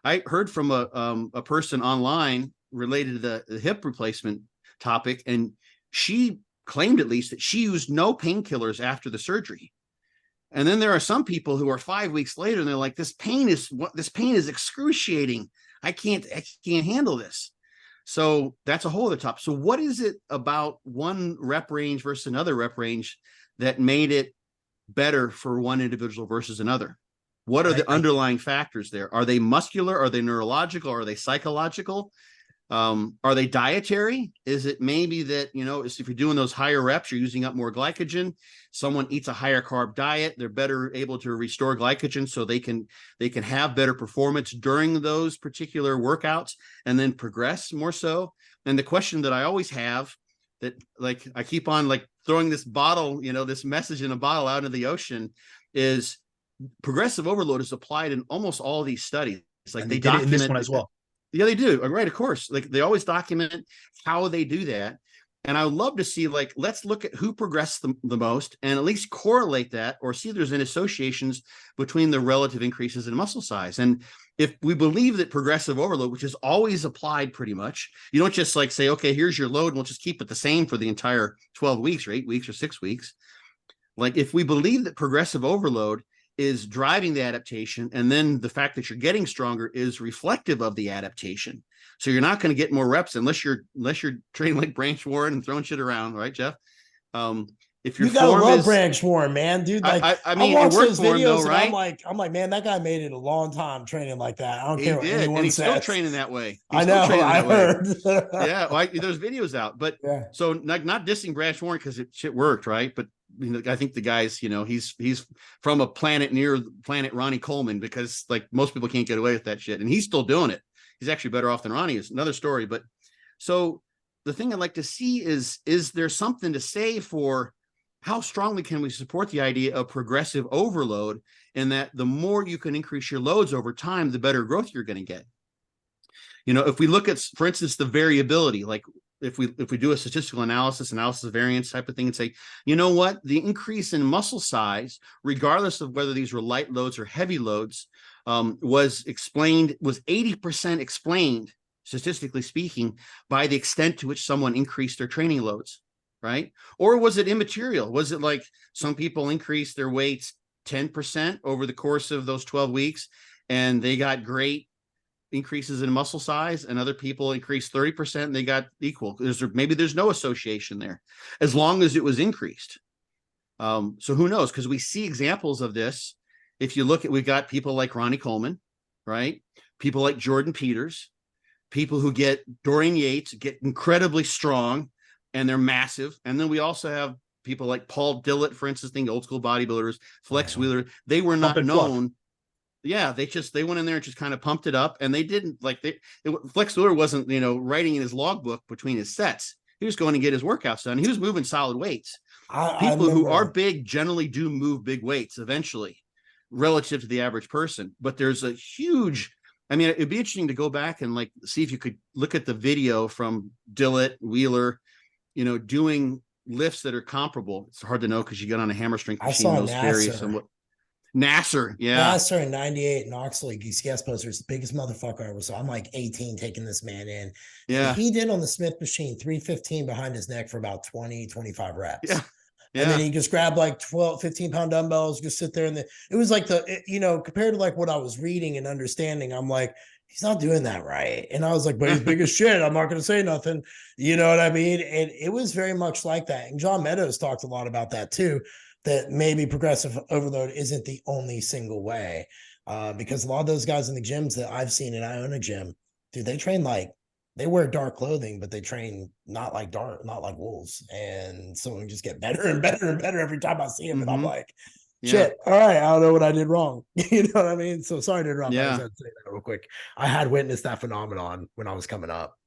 I heard from a person online related to the hip replacement topic, and she claimed, at least, that she used no painkillers after the surgery. And then there are some people who are 5 weeks later and they're like, this pain is excruciating. I can't handle this. So that's a whole other topic. So what is it about one rep range versus another rep range that made it better for one individual versus another? What are the underlying factors there? Are they muscular? Are they neurological? Are they psychological? Are they dietary? Is it maybe that, if you're doing those higher reps, you're using up more glycogen? Someone eats a higher carb diet, they're better able to restore glycogen so they can have better performance during those particular workouts and then progress more so. And the question that I always have, that like I keep on like throwing this bottle, this message in a bottle out into the ocean, is progressive overload is applied in almost all of these studies. Like And they did it in this document one as well. Yeah, they do. Right, of course. Like they always document how they do that. And I would love to see, like, let's look at who progressed the most and at least correlate that or see if there's any associations between the relative increases in muscle size. And if we believe that progressive overload, which is always applied pretty much, you don't just like say, okay, here's your load and we'll just keep it the same for the entire 12 weeks or 8 weeks or 6 weeks. Like if we believe that progressive overload is driving the adaptation, and then the fact that you're getting stronger is reflective of the adaptation. So you're not going to get more reps unless you're training like Branch Warren and throwing shit around, right, Jeff? If your You gotta form love is, Branch Warren, man, dude. Like I mean, I it watch worked those for him though, videos and right? I'm like, man, that guy made it a long time training like that. I don't He care what did, and anyone he's still says. training that way. I know, I heard. Yeah, well, there's videos out, but Yeah. so not dissing Branch Warren because shit worked, right? But I think the guy's, he's from a planet near planet Ronnie Coleman, because like most people can't get away with that shit, and he's still doing it. He's actually better off than Ronnie is. Another story. But so the thing I'd like to see is there something to say for how strongly can we support the idea of progressive overload, and that the more you can increase your loads over time, the better growth you're going to get. If we look at, for instance, the variability, like if we do a statistical analysis of variance type of thing, and say, you know what, the increase in muscle size, regardless of whether these were light loads or heavy loads, was 80% explained, statistically speaking, by the extent to which someone increased their training loads, right? Or was it immaterial? Was it like some people increased their weights 10% over the course of those 12 weeks and they got great increases in muscle size, and other people increased 30% and they got equal? Maybe there's no association there as long as it was increased. So who knows? Because we see examples of this. If you look at, we've got people like Ronnie Coleman, right? People like Jordan Peters, people who get Dorian Yates, get incredibly strong and they're massive. And then we also have people like Paul Dillett, for instance, the old school bodybuilders, Flex Wheeler. They were not known. Yeah, they went in there and just kind of pumped it up, and they didn't Flex Wheeler wasn't, writing in his logbook between his sets. He was going to get his workouts done. He was moving solid weights. People who are big generally do move big weights eventually relative to the average person, but there's a huge, it'd be interesting to go back and like see if you could look at the video from Dillett, Wheeler, doing lifts that are comparable. It's hard to know because you get on a hammer strength machine, those vary somewhat. Nasser, yeah. Nasser in 98 in Oxley, GCS poster is the biggest motherfucker ever. So I'm like 18 taking this man in. Yeah. And he did on the Smith machine 315 behind his neck for about 20, 25 reps. Yeah. And then he just grabbed like 12, 15-pound dumbbells, just sit there. And it was like compared to like what I was reading and understanding, I'm like, he's not doing that right. And I was like, but he's big as shit. I'm not going to say nothing. You know what I mean? And it was very much like that. And John Meadows talked a lot about that too, that maybe progressive overload isn't the only single way. Because a lot of those guys in the gyms that I've seen, and I own a gym, dude, they train like, they wear dark clothing, but they train not like wolves. And so we just get better and better and better every time I see him. And I'm like, shit, all right, I don't know what I did wrong. You know what I mean? So sorry to interrupt. Yeah. I just had to say that real quick. I had witnessed that phenomenon when I was coming up.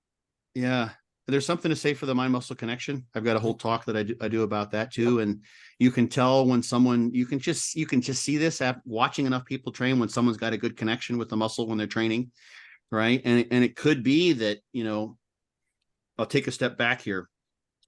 Yeah. There's something to say for the mind muscle connection. I've got a whole talk that I do about that too. And you can tell when someone, you can just see this after watching enough people train, when someone's got a good connection with the muscle when they're training. Right. And it could be that, I'll take a step back here.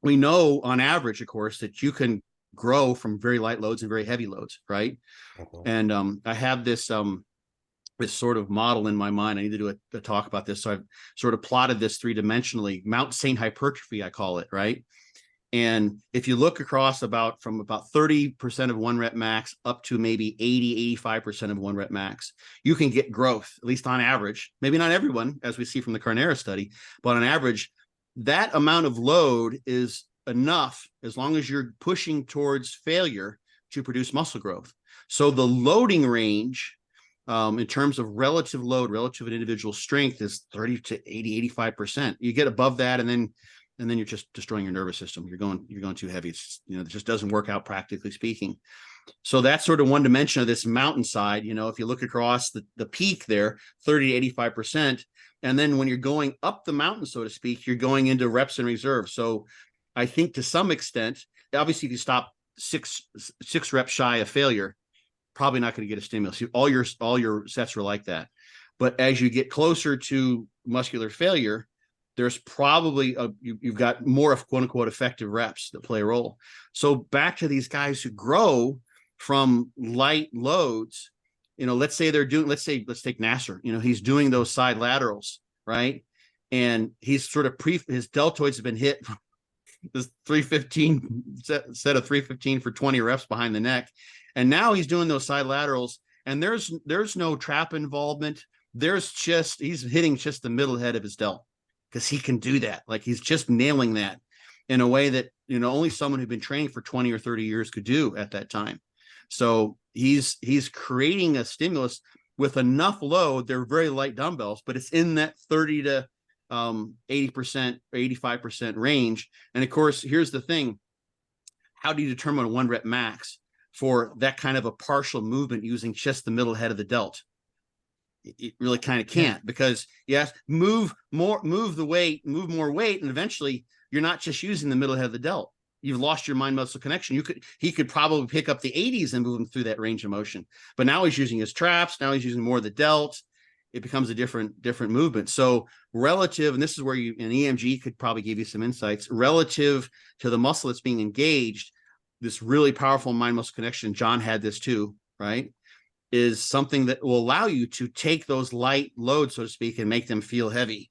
We know on average, of course, that you can grow from very light loads and very heavy loads. Right. Uh-huh. And I have this sort of model in my mind. I need to do a talk about this. So I've sort of plotted this 3-dimensionally, Mount St. Hypertrophy, I call it, right? And if you look across from about 30% of 1 rep max up to maybe 80-85% of 1 rep max, you can get growth, at least on average. Maybe not everyone, as we see from the Carnera study, but on average, that amount of load is enough as long as you're pushing towards failure to produce muscle growth. So the loading range in terms of relative load, relative and individual strength is 30 to 80, 85%. You get above that, and then you're just destroying your nervous system. You're going too heavy. It's, it just doesn't work out, practically speaking. So that's sort of one dimension of this mountainside. If you look across the peak there, 30 to 85%. And then when you're going up the mountain, so to speak, you're going into reps and reserve. So I think to some extent, obviously, if you stop six reps shy of failure, probably not going to get a stimulus. All your sets are like that. But as you get closer to muscular failure, there's probably you've got more of quote unquote effective reps that play a role. So back to these guys who grow from light loads, let's say let's take Nasser, he's doing those side laterals, right? And he's sort of his deltoids have been hit this 315 set of 315 for 20 reps behind the neck. And now he's doing those side laterals, and there's no trap involvement. He's hitting just the middle head of his delt, because he can do that. Like, he's just nailing that in a way that, only someone who'd been training for 20 or 30 years could do at that time. So he's creating a stimulus with enough load. They're very light dumbbells, but it's in that 30 to 80% or 85% range. And of course, here's the thing. How do you determine a 1 rep max for that kind of a partial movement using just the middle head of the delt? It really kind of can't, because yes, move more weight, and eventually you're not just using the middle head of the delt. You've lost your mind muscle connection. He could probably pick up the 80s and move him through that range of motion, but now he's using his traps. Now he's using more of the delt. It becomes a different movement. So relative, and this is where an EMG could probably give you some insights, relative to the muscle that's being engaged, this really powerful mind muscle connection, John had this too, right, is something that will allow you to take those light loads, so to speak, and make them feel heavy,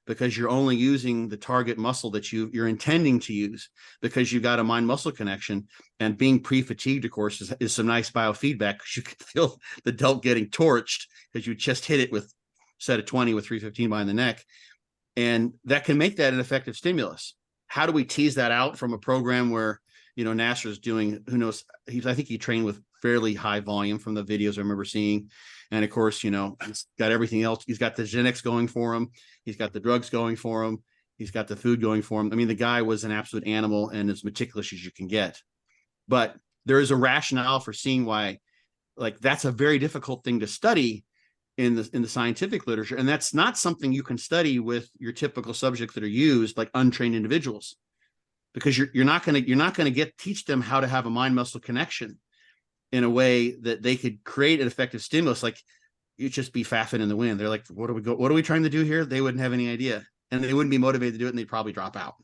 because you're only using the target muscle that you're intending to use, because you've got a mind muscle connection. And being pre-fatigued, of course, is some nice biofeedback, because you can feel the delt getting torched because you just hit it with a set of 20 with 315 behind the neck. And that can make that an effective stimulus. How do we tease that out from a program where, Nasser's doing, who knows, I think he trained with fairly high volume from the videos I remember seeing. And of course, he's got everything else. He's got the genetics going for him. He's got the drugs going for him. He's got the food going for him. I mean, the guy was an absolute animal and as meticulous as you can get. But there is a rationale for seeing why, like, that's a very difficult thing to study in the scientific literature. And that's not something you can study with your typical subjects that are used, like untrained individuals, because you're not going to teach them how to have a mind muscle connection in a way that they could create an effective stimulus. Like, you'd just be faffing in the wind. They're like, what are we trying to do here? They wouldn't have any idea, and they wouldn't be motivated to do it, and they'd probably drop out.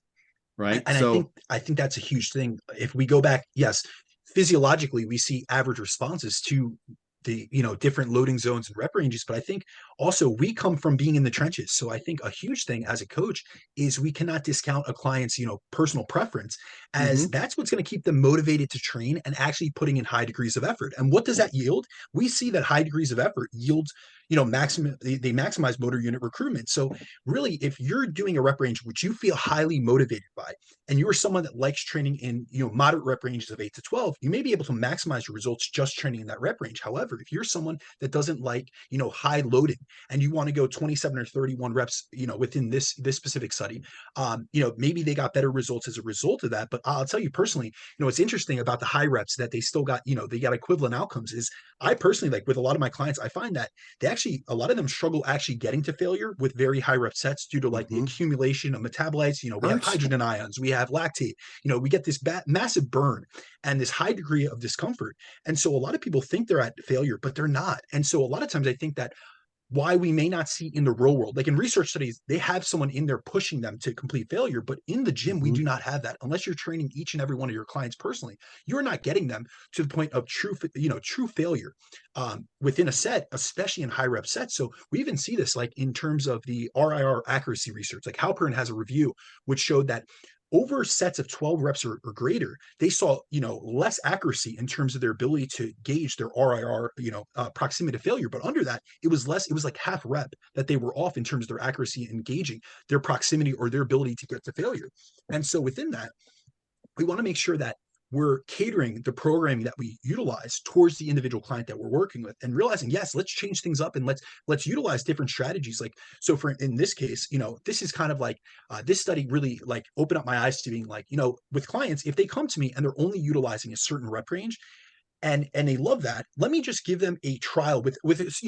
Right. And so I think that's a huge thing. If we go back, yes, physiologically, we see average responses to the different loading zones and rep ranges, but I think also we come from being in the trenches. So I think a huge thing as a coach is we cannot discount a client's personal preference, as that's what's going to keep them motivated to train and actually putting in high degrees of effort. And what does that yield? We see that high degrees of effort yields they maximize motor unit recruitment. So really, if you're doing a rep range which you feel highly motivated by, and you're someone that likes training in moderate rep ranges of 8 to 12, you may be able to maximize your results just training in that rep range. However, if you're someone that doesn't like high loading and you want to go 27 or 31 reps within this specific study, maybe they got better results as a result of that. But I'll tell you personally, what's interesting about the high reps that they still got, they got equivalent outcomes, is I personally, like with a lot of my clients, I find that a lot of them struggle actually getting to failure with very high rep sets due to like the accumulation of metabolites. We have hydrogen ions, we have lactate, we get this massive burn and this high degree of discomfort. And so a lot of people think they're at failure, but they're not. And so a lot of times I think that why we may not see in the real world, like in research studies, they have someone in there pushing them to complete failure, but in the gym, we do not have that. Unless you're training each and every one of your clients personally, you're not getting them to the point of true failure within a set, especially in high rep sets. So we even see this like in terms of the RIR accuracy research. Like Halpern has a review which showed that over sets of 12 reps or greater, they saw, less accuracy in terms of their ability to gauge their RIR, proximity to failure. But under that, it was less, it was like half rep that they were off in terms of their accuracy in gauging their proximity or their ability to get to failure. And so within that, we want to make sure that we're catering the programming that we utilize towards the individual client that we're working with, and realizing, yes, let's change things up and let's utilize different strategies. Like, so for in this case, this is kind of like this study really like opened up my eyes to being like, with clients, if they come to me and they're only utilizing a certain rep range, and they love that, let me just give them a trial with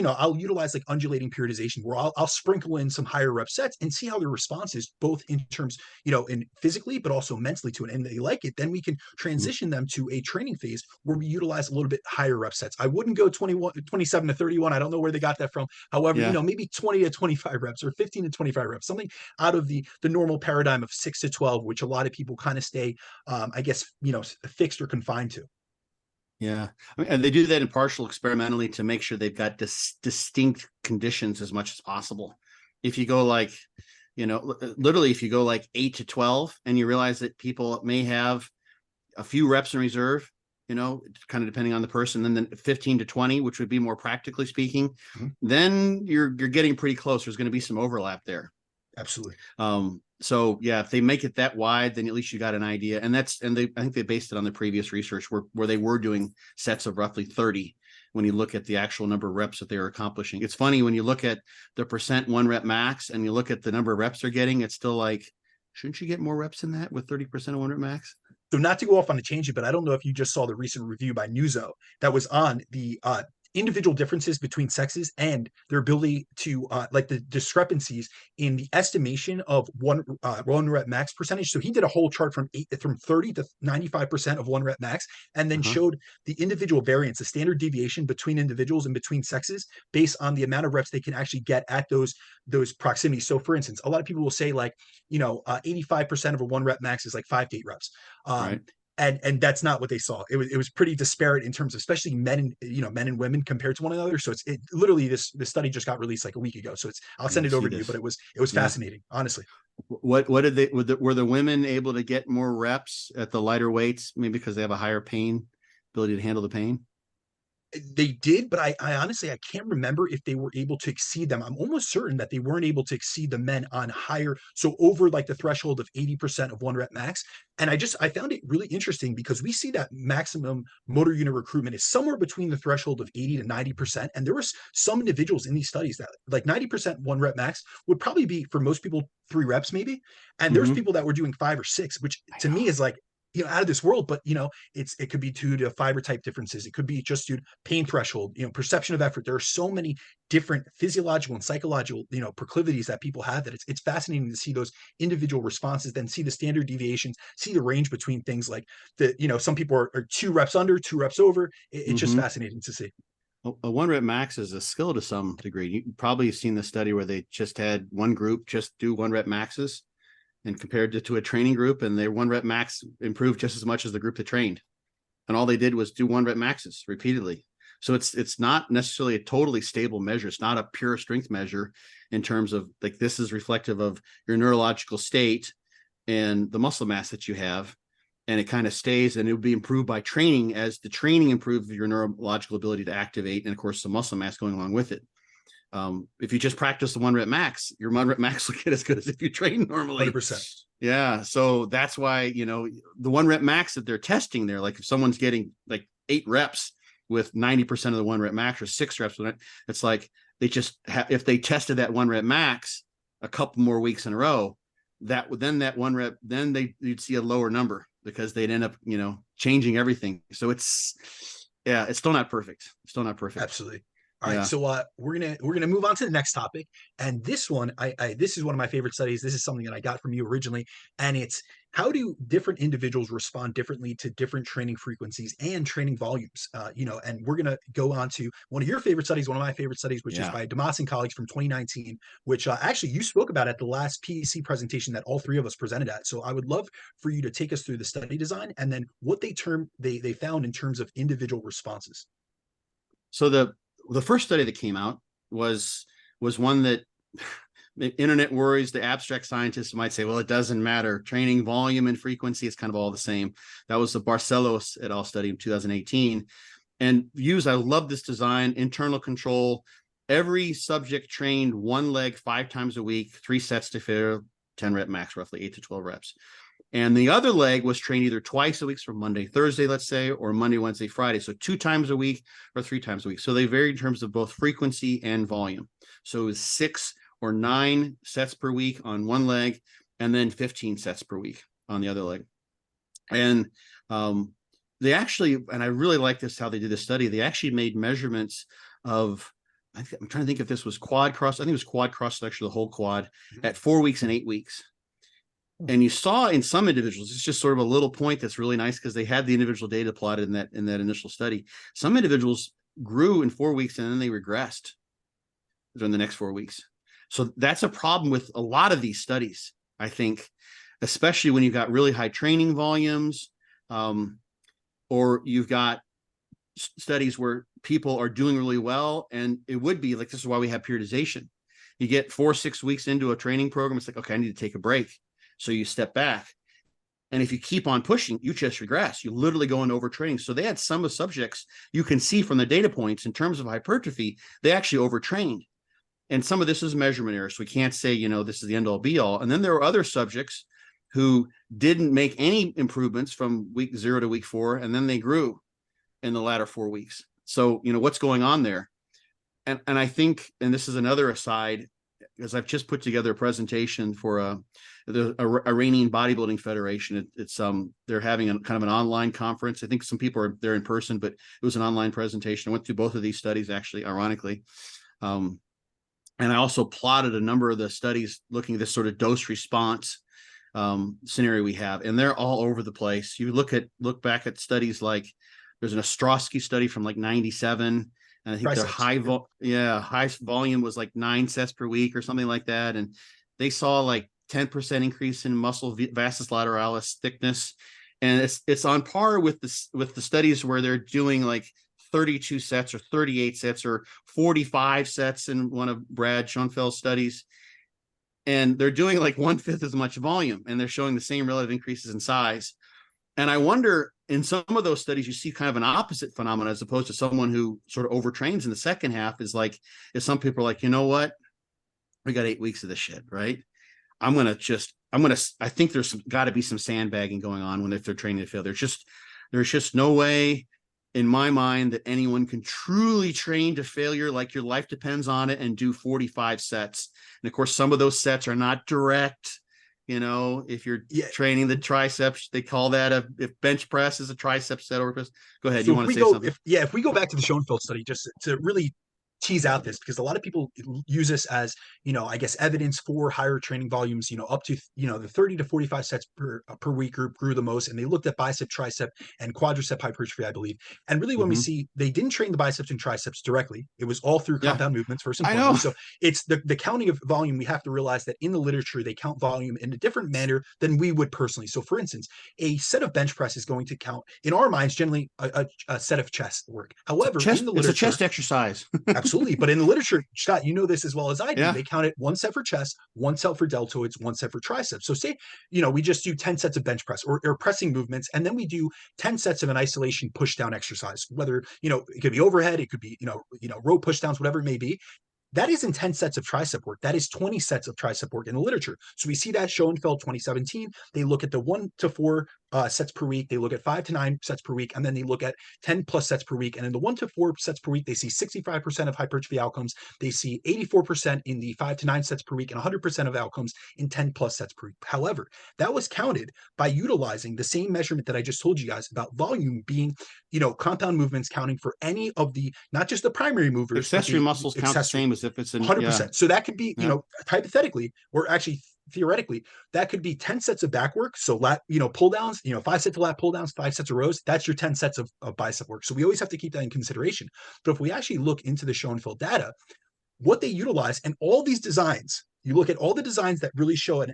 I'll utilize like undulating periodization, where I'll sprinkle in some higher rep sets and see how their response is, both in terms, in physically but also mentally to it, and they like it, then we can transition them to a training phase where we utilize a little bit higher rep sets. I wouldn't go 27 to 31. I don't know where they got that from. However, Yeah. maybe 20 to 25 reps or 15 to 25 reps, something out of the normal paradigm of 6 to 12, which a lot of people kind of stay I guess fixed or confined to. Yeah. I mean, and they do that in partial experimentally to make sure they've got distinct conditions as much as possible. If you go like, literally, if you go like 8 to 12 and you realize that people may have a few reps in reserve, kind of depending on the person, and then 15 to 20, which would be more practically speaking, then you're getting pretty close. There's going to be some overlap there. Absolutely. So yeah, if they make it that wide, then at least you got an idea. And I think they based it on the previous research where they were doing sets of roughly 30 when you look at the actual number of reps that they were accomplishing. It's funny when you look at the percent 1 rep max and you look at the number of reps they're getting, it's still like, shouldn't you get more reps than that with 30% of 1 rep max? So not to go off on a tangent, but I don't know if you just saw the recent review by Newzo that was on the individual differences between sexes and their ability to like the discrepancies in the estimation of one rep max percentage. So he did a whole chart from 30 to 95% of 1 rep max, and then showed the individual variance, the standard deviation between individuals and between sexes based on the amount of reps they can actually get at those proximities. So for instance, a lot of people will say like, 85% of a 1 rep max is like 5 to 8 reps. Right. And that's not what they saw. It was pretty disparate in terms of especially men and women compared to one another. So it literally, this study just got released like a week ago. So I'll send it over to you, but it was fascinating, honestly. What were the women able to get more reps at the lighter weights, maybe because they have a higher ability to handle the pain? They did, but I honestly, I can't remember if they were able to exceed them. I'm almost certain that they weren't able to exceed the men on higher, so over like the threshold of 80% of 1 rep max. And I found it really interesting because we see that maximum motor unit recruitment is somewhere between the threshold of 80 to 90%. And there was some individuals in these studies that like 90% 1 rep max would probably be for most people 3 reps maybe. And there's people that were doing 5 or 6, which to me is like, out of this world. But it could be due to fiber type differences. It could be just due to pain threshold, perception of effort. There are so many different physiological and psychological, proclivities that people have, that it's fascinating to see those individual responses, then see the standard deviations, see the range between things like some people are 2 reps under, 2 reps over. It's just fascinating to see. A 1 rep max is a skill to some degree. You probably seen the study where they just had one group just do 1 rep maxes and compared it to a training group, and their 1 rep max improved just as much as the group that trained. And all they did was do 1 rep maxes repeatedly. So it's not necessarily a totally stable measure. It's not a pure strength measure in terms of like, this is reflective of your neurological state and the muscle mass that you have. And it kind of stays, and it will be improved by training as the training improves your neurological ability to activate. And of course, the muscle mass going along with it. If you just practice the 1 rep max, your 1 rep max will get as good as if you train normally. 100%. Yeah. So that's why, the 1 rep max that they're testing there, like if someone's getting like 8 reps with 90% of the 1 rep max, or 6 reps with it, it's like they just if they tested that 1 rep max a couple more weeks in a row, that 1 rep, then you'd see a lower number because they'd end up, changing everything. So it's still not perfect. It's still not perfect. Absolutely. All right, so we're gonna move on to the next topic, and this one, this is one of my favorite studies. This is something that I got from you originally, and it's how do different individuals respond differently to different training frequencies and training volumes. And we're gonna go on to one of your favorite studies, one of my favorite studies, which is by Damas and colleagues from 2019, which actually you spoke about at the last PEC presentation that all 3 of us presented at. So I would love for you to take us through the study design and then what they found in terms of individual responses. So the first study that came out was one that the internet worries. The abstract scientists might say, well, it doesn't matter. Training volume and frequency is kind of all the same. That was the Barcelos et al. Study in 2018. And I love this design, internal control. Every subject trained 1 leg 5 times a week, 3 sets to failure, 10 rep max, roughly 8 to 12 reps. And the other leg was trained either twice a week, from Monday, Thursday, let's say, or Monday, Wednesday, Friday. So 2 times a week or 3 times a week. So they varied in terms of both frequency and volume. So it was 6 or 9 sets per week on one leg, and then 15 sets per week on the other leg. And they actually, and I really like this, how they did the study, they actually made measurements of, I'm trying to think if this was quad cross, I think it was quad cross section, the whole quad, at 4 weeks and 8 weeks. And you saw in some individuals, it's just sort of a little point that's really nice, because they had the individual data plotted in that initial study. Some individuals grew in 4 weeks and then they regressed during the next 4 weeks. So that's a problem with a lot of these studies, I think, especially when you've got really high training volumes, or you've got studies where people are doing really well. And it would be like, this is why we have periodization. You get 4 or 6 weeks into a training program, it's like, okay, I need to take a break. So you step back. And if you keep on pushing, you just regress. You literally go into overtraining. So they had some of the subjects, you can see from the data points in terms of hypertrophy, they actually overtrained. And some of this is measurement error. So we can't say, this is the end all be all. And then there were other subjects who didn't make any improvements from week 0 to week 4. And then they grew in the latter 4 weeks. So, what's going on there? And I think, and this is another aside, because I've just put together a presentation for the Iranian Bodybuilding Federation. It's they're having a kind of an online conference. I think some people are there in person, but it was an online presentation. I went through both of these studies, actually, ironically. And I also plotted a number of the studies looking at this sort of dose response scenario we have, and they're all over the place. You look back at studies like, there's an Ostrowski study from like 97. And I think their highest volume was like 9 sets per week or something like that. And they saw like 10% increase in muscle vastus lateralis thickness. And it's on par with the studies where they're doing like 32 sets or 38 sets or 45 sets in one of Brad Schoenfeld's studies. And they're doing like 1/5 as much volume, and they're showing the same relative increases in size. And I wonder, in some of those studies, you see kind of an opposite phenomenon, as opposed to someone who sort of overtrains in the second half. Is like, if some people are like, you know what, we got 8 weeks of this shit, right? I think there's got to be some sandbagging going on if they're training to fail. There's just no way in my mind that anyone can truly train to failure, like your life depends on it, and do 45 sets. And of course, some of those sets are not direct. If you're training the triceps, they call that if bench press is a tricep set over press. Go ahead. So you want to say something? If we go back to the Schoenfeld study, just to really tease out this, because a lot of people use this as, I guess, evidence for higher training volumes, up to, the 30 to 45 sets per week group grew the most. And they looked at bicep, tricep, and quadricep hypertrophy, I believe. And really, when we see, they didn't train the biceps and triceps directly, it was all through compound movements first and foremost. So it's the counting of volume. We have to realize that in the literature, they count volume in a different manner than we would personally. So for instance, a set of bench press is going to count, in our minds, generally a set of chest work. However, in the literature, it's a chest exercise. Absolutely. But in the literature, Scott, you know this as well as I do. They count it 1 set for chest, 1 set for deltoids, 1 set for triceps. So say, we just do 10 sets of bench press or pressing movements, and then we do 10 sets of an isolation push down exercise, whether, it could be overhead, it could be, row push downs, whatever it may be. That isn't 10 sets of tricep work. That is 20 sets of tricep work in the literature. So we see that Schoenfeld 2017. They look at the 1 to 4 sets per week. They look at 5 to 9 sets per week, and then they look at 10 plus sets per week. And in the 1 to 4 sets per week, they see 65% of hypertrophy outcomes. They see 84% in the 5 to 9 sets per week, and 100% of outcomes in 10 plus sets per week. However, that was counted by utilizing the same measurement that I just told you guys about volume being, compound movements counting for any of the, not just the primary movers. Accessory muscles count the same as if it's in 100%. So that could be, hypothetically, or actually theoretically, that could be 10 sets of back work. So lat, pull downs, 5 sets of lat pull downs, 5 sets of rows. That's your 10 sets of bicep work. So we always have to keep that in consideration. But if we actually look into the Schoenfeld data, what they utilize, and all these designs, you look at all the designs that really show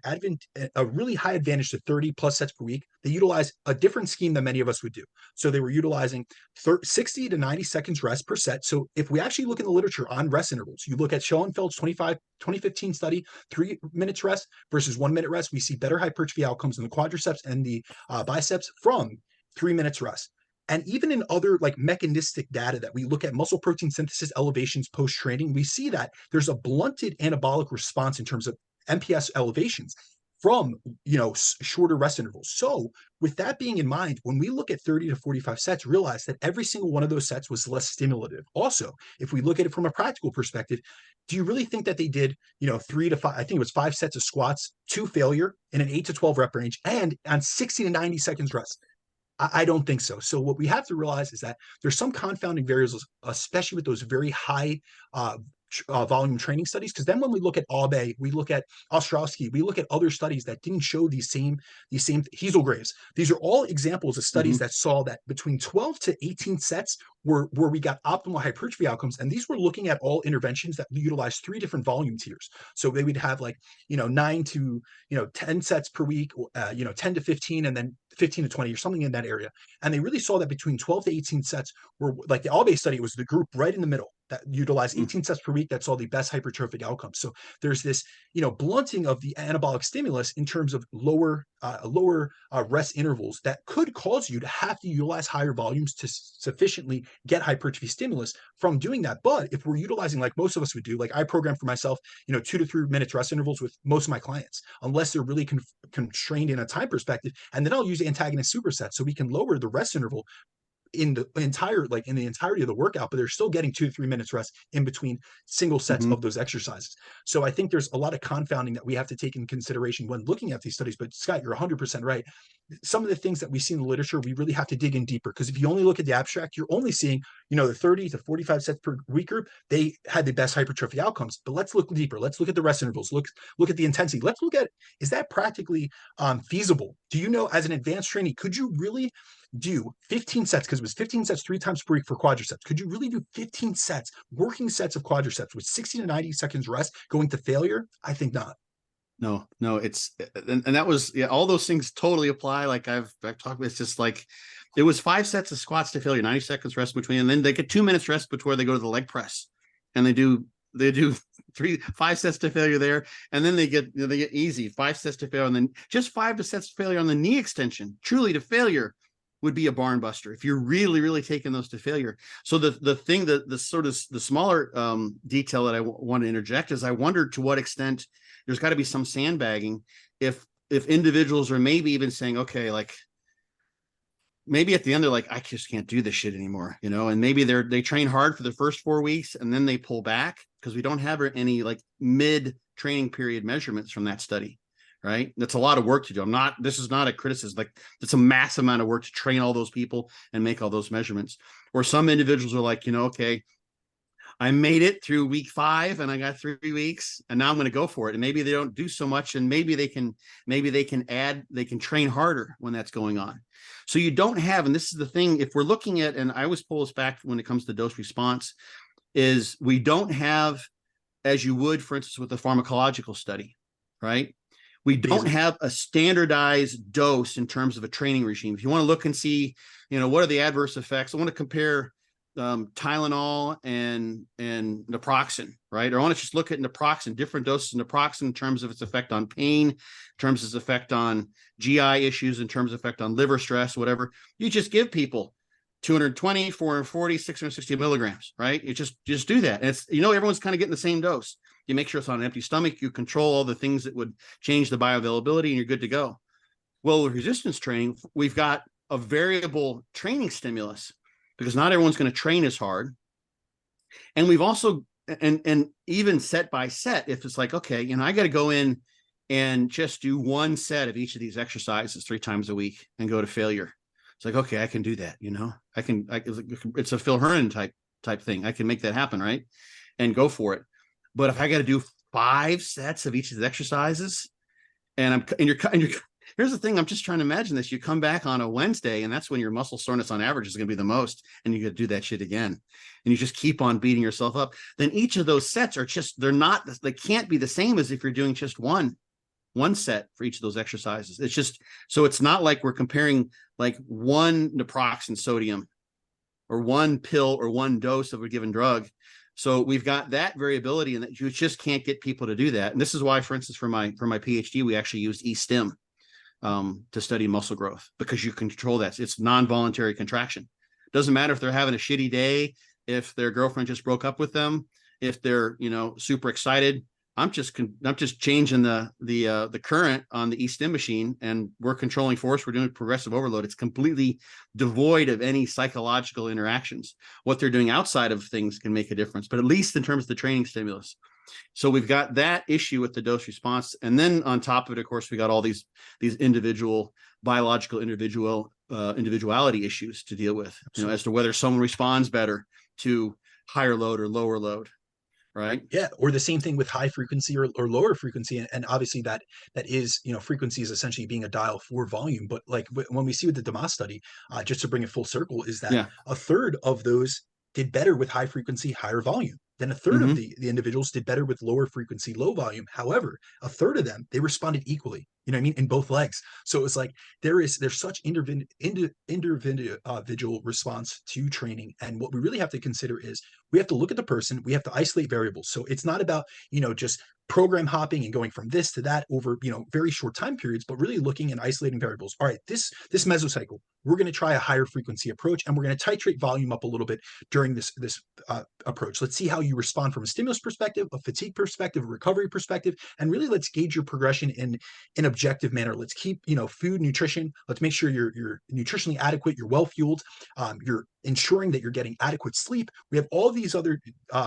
a really high advantage to 30 plus sets per week, they utilize a different scheme than many of us would do. So they were utilizing 60 to 90 seconds rest per set. So if we actually look in the literature on rest intervals, you look at Schoenfeld's 2015 study, 3 minutes rest versus 1 minute rest, we see better hypertrophy outcomes in the quadriceps and the biceps from 3 minutes rest. And even in other like mechanistic data that we look at, muscle protein synthesis elevations post-training, we see that there's a blunted anabolic response in terms of MPS elevations from, shorter rest intervals. So with that being in mind, when we look at 30 to 45 sets, realize that every single one of those sets was less stimulative. Also, if we look at it from a practical perspective, do you really think that they did, 3 to 5, I think it was 5 sets of squats to failure in an 8 to 12 rep range and on 60 to 90 seconds rest? I don't think so. So what we have to realize is that there's some confounding variables, especially with those very high volume training studies. Because then when we look at Aube, we look at Ostrowski, we look at other studies that didn't show these same Hazelgraves. These are all examples of studies that saw that between 12 to 18 sets where we got optimal hypertrophy outcomes. And these were looking at all interventions that utilize 3 different volume tiers. So they would have 9 to 10 sets per week, 10 to 15, and then 15 to 20 or something in that area. And they really saw that between 12 to 18 sets were like the Aube study was the group right in the middle that utilized 18 sets per week that saw the best hypertrophic outcomes. So there's this, blunting of the anabolic stimulus in terms of lower rest intervals that could cause you to have to utilize higher volumes to sufficiently get hypertrophy stimulus from doing that. But if we're utilizing, like most of us would do, like I program for myself, 2 to 3 minutes rest intervals with most of my clients, unless they're really constrained in a time perspective. And then I'll use antagonist supersets so we can lower the rest interval in the entirety of the workout, but they're still getting 2 to 3 minutes rest in between single sets of those exercises. So I think there's a lot of confounding that we have to take in consideration when looking at these studies. But Scott, you're 100% right. Some of the things that we see in the literature, we really have to dig in deeper, because if you only look at the abstract, you're only seeing, the 30 to 45 sets per week group, they had the best hypertrophy outcomes. But let's look deeper. Let's look at the rest intervals. Look at the intensity. Let's look at, is that practically feasible? Do you know, as an advanced trainee, could you really do 15 sets, because it was 15 sets 3 times per week for quadriceps? Could you really do 15 sets, working sets of quadriceps with 60 to 90 seconds rest going to failure? I think not. No, it's, and that was, all those things totally apply. Like I've talked about, it's just like, it was 5 sets of squats to failure, 90 seconds rest between, and then they get 2 minutes rest before they go to the leg press, and they do 5 sets to failure there. And then they get easy 5 sets to failure. And then just 5 sets to failure on the knee extension, truly to failure, would be a barn buster if you're really, really taking those to failure. So the thing that the sort of the smaller detail that I want to interject is, I wondered to what extent there's got to be some sandbagging if individuals are maybe even saying, okay, like maybe at the end they're like, I just can't do this shit anymore, and maybe they train hard for the first 4 weeks and then they pull back, because we don't have any like mid training period measurements from that study. Right. That's a lot of work to do. This is not a criticism. Like, it's a massive amount of work to train all those people and make all those measurements. Or some individuals are like, okay, I made it through week 5 and I got 3 weeks and now I'm going to go for it. And maybe they don't do so much, and maybe they can train harder when that's going on. So you don't have, and this is the thing, if we're looking at, and I always pull this back when it comes to dose response, is we don't have, as you would, for instance, with the pharmacological study, right? We don't have a standardized dose in terms of a training regime. If you want to look and see, what are the adverse effects, I want to compare Tylenol and naproxen, right? Or I want to just look at naproxen, different doses of naproxen in terms of its effect on pain, in terms of its effect on GI issues, in terms of effect on liver stress, whatever. You just give people 220, 440, 660 milligrams, right? You just do that. And it's, everyone's kind of getting the same dose. You make sure it's on an empty stomach. You control all the things that would change the bioavailability, and you're good to go. Well, with resistance training, we've got a variable training stimulus, because not everyone's going to train as hard. And we've also, and even set by set, if it's like, okay, I got to go in and just do 1 set of each of these exercises 3 times a week and go to failure. It's like, okay, I can do that. It's a Phil Hernon type thing. I can make that happen. Right. And go for it. But if I got to do 5 sets of each of the exercises, and you're here's the thing, I'm just trying to imagine this. You come back on a Wednesday, and that's when your muscle soreness on average is going to be the most, and you got to do that shit again, and you just keep on beating yourself up. Then each of those sets are they can't be the same as if you're doing just one set for each of those exercises. It's just, so it's not like we're comparing like 1 naproxen sodium or 1 pill or 1 dose of a given drug. So we've got that variability, and that you just can't get people to do that. And this is why, for instance, for my PhD, we actually used eStim to study muscle growth, because you control that. It's non-voluntary contraction. Doesn't matter if they're having a shitty day, if their girlfriend just broke up with them, if they're, super excited, I'm just changing the current on the E-stim machine, and we're controlling force. We're doing progressive overload. It's completely devoid of any psychological interactions. What they're doing outside of things can make a difference, but at least in terms of the training stimulus. So we've got that issue with the dose response, and then on top of it, of course, we got all these individual biological individuality issues to deal with. You know, as to whether someone responds better to higher load or lower load. Right. Yeah. Or the same thing with high frequency or lower frequency. And obviously that is, frequency is essentially being a dial for volume. But like when we see with the Damas study, just to bring it full circle, is that a third of those did better with high frequency, higher volume. Then a third of the individuals did better with lower frequency, low volume. However, a third of them, they responded equally, you know what I mean, in both legs. So it was like there's such individual response to training. And what we really have to consider is we have to look at the person, we have to isolate variables. So it's not about, just program hopping and going from this to that over, very short time periods, but really looking and isolating variables. All right, this mesocycle, we're going to try a higher frequency approach, and we're going to titrate volume up a little bit during this approach. Let's see how you respond from a stimulus perspective, a fatigue perspective, a recovery perspective, and really let's gauge your progression in an objective manner. Let's keep, food, nutrition. Let's make sure you're nutritionally adequate, you're well fueled, you're ensuring that you're getting adequate sleep. We have all these other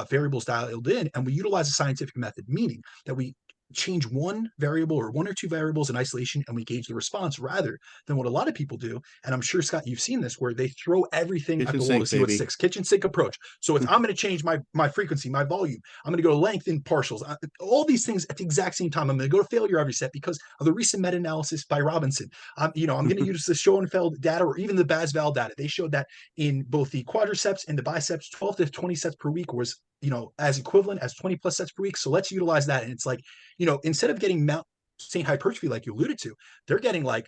variables dialed in, and we utilize a scientific method, meaning that we change one variable or one or two variables in isolation and we gauge the response, rather than what a lot of people do. And I'm sure, Scott, you've seen this, where they throw everything at the wall to see what sticks. Kitchen sink approach. So it's I'm going to change my frequency, my volume. I'm going to go to length in partials, all these things at the exact same time. I'm going to go to failure every set because of the recent meta-analysis by Robinson. I'm going to use the Schoenfeld data or even the Bas-Val data. They showed that in both the quadriceps and the biceps, 12 to 20 sets per week was as equivalent as 20 plus sets per week. So let's utilize that. And it's like, instead of getting Mount St. hypertrophy, like you alluded to, they're getting like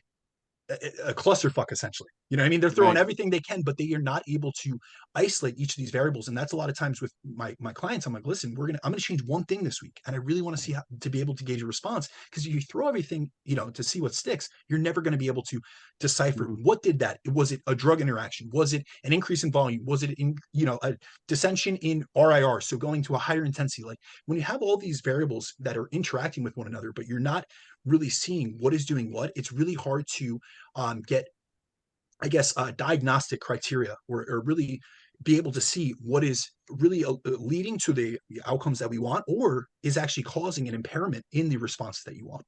a clusterfuck, essentially. You know what I mean? They're throwing everything they can, but they are not able to isolate each of these variables. And that's a lot of times with my clients. I'm like, listen, I'm going to change one thing this week. And I really want to see how to be able to gauge a response. Because if you throw everything, to see what sticks, you're never going to be able to decipher what did that. Was it a drug interaction? Was it an increase in volume? Was it in, a dissension in RIR? So going to a higher intensity. Like when you have all these variables that are interacting with one another, but you're not really seeing what is doing what, it's really hard to get, I guess, diagnostic criteria or really be able to see what is really leading to the outcomes that we want, or is actually causing an impairment in the response that you want.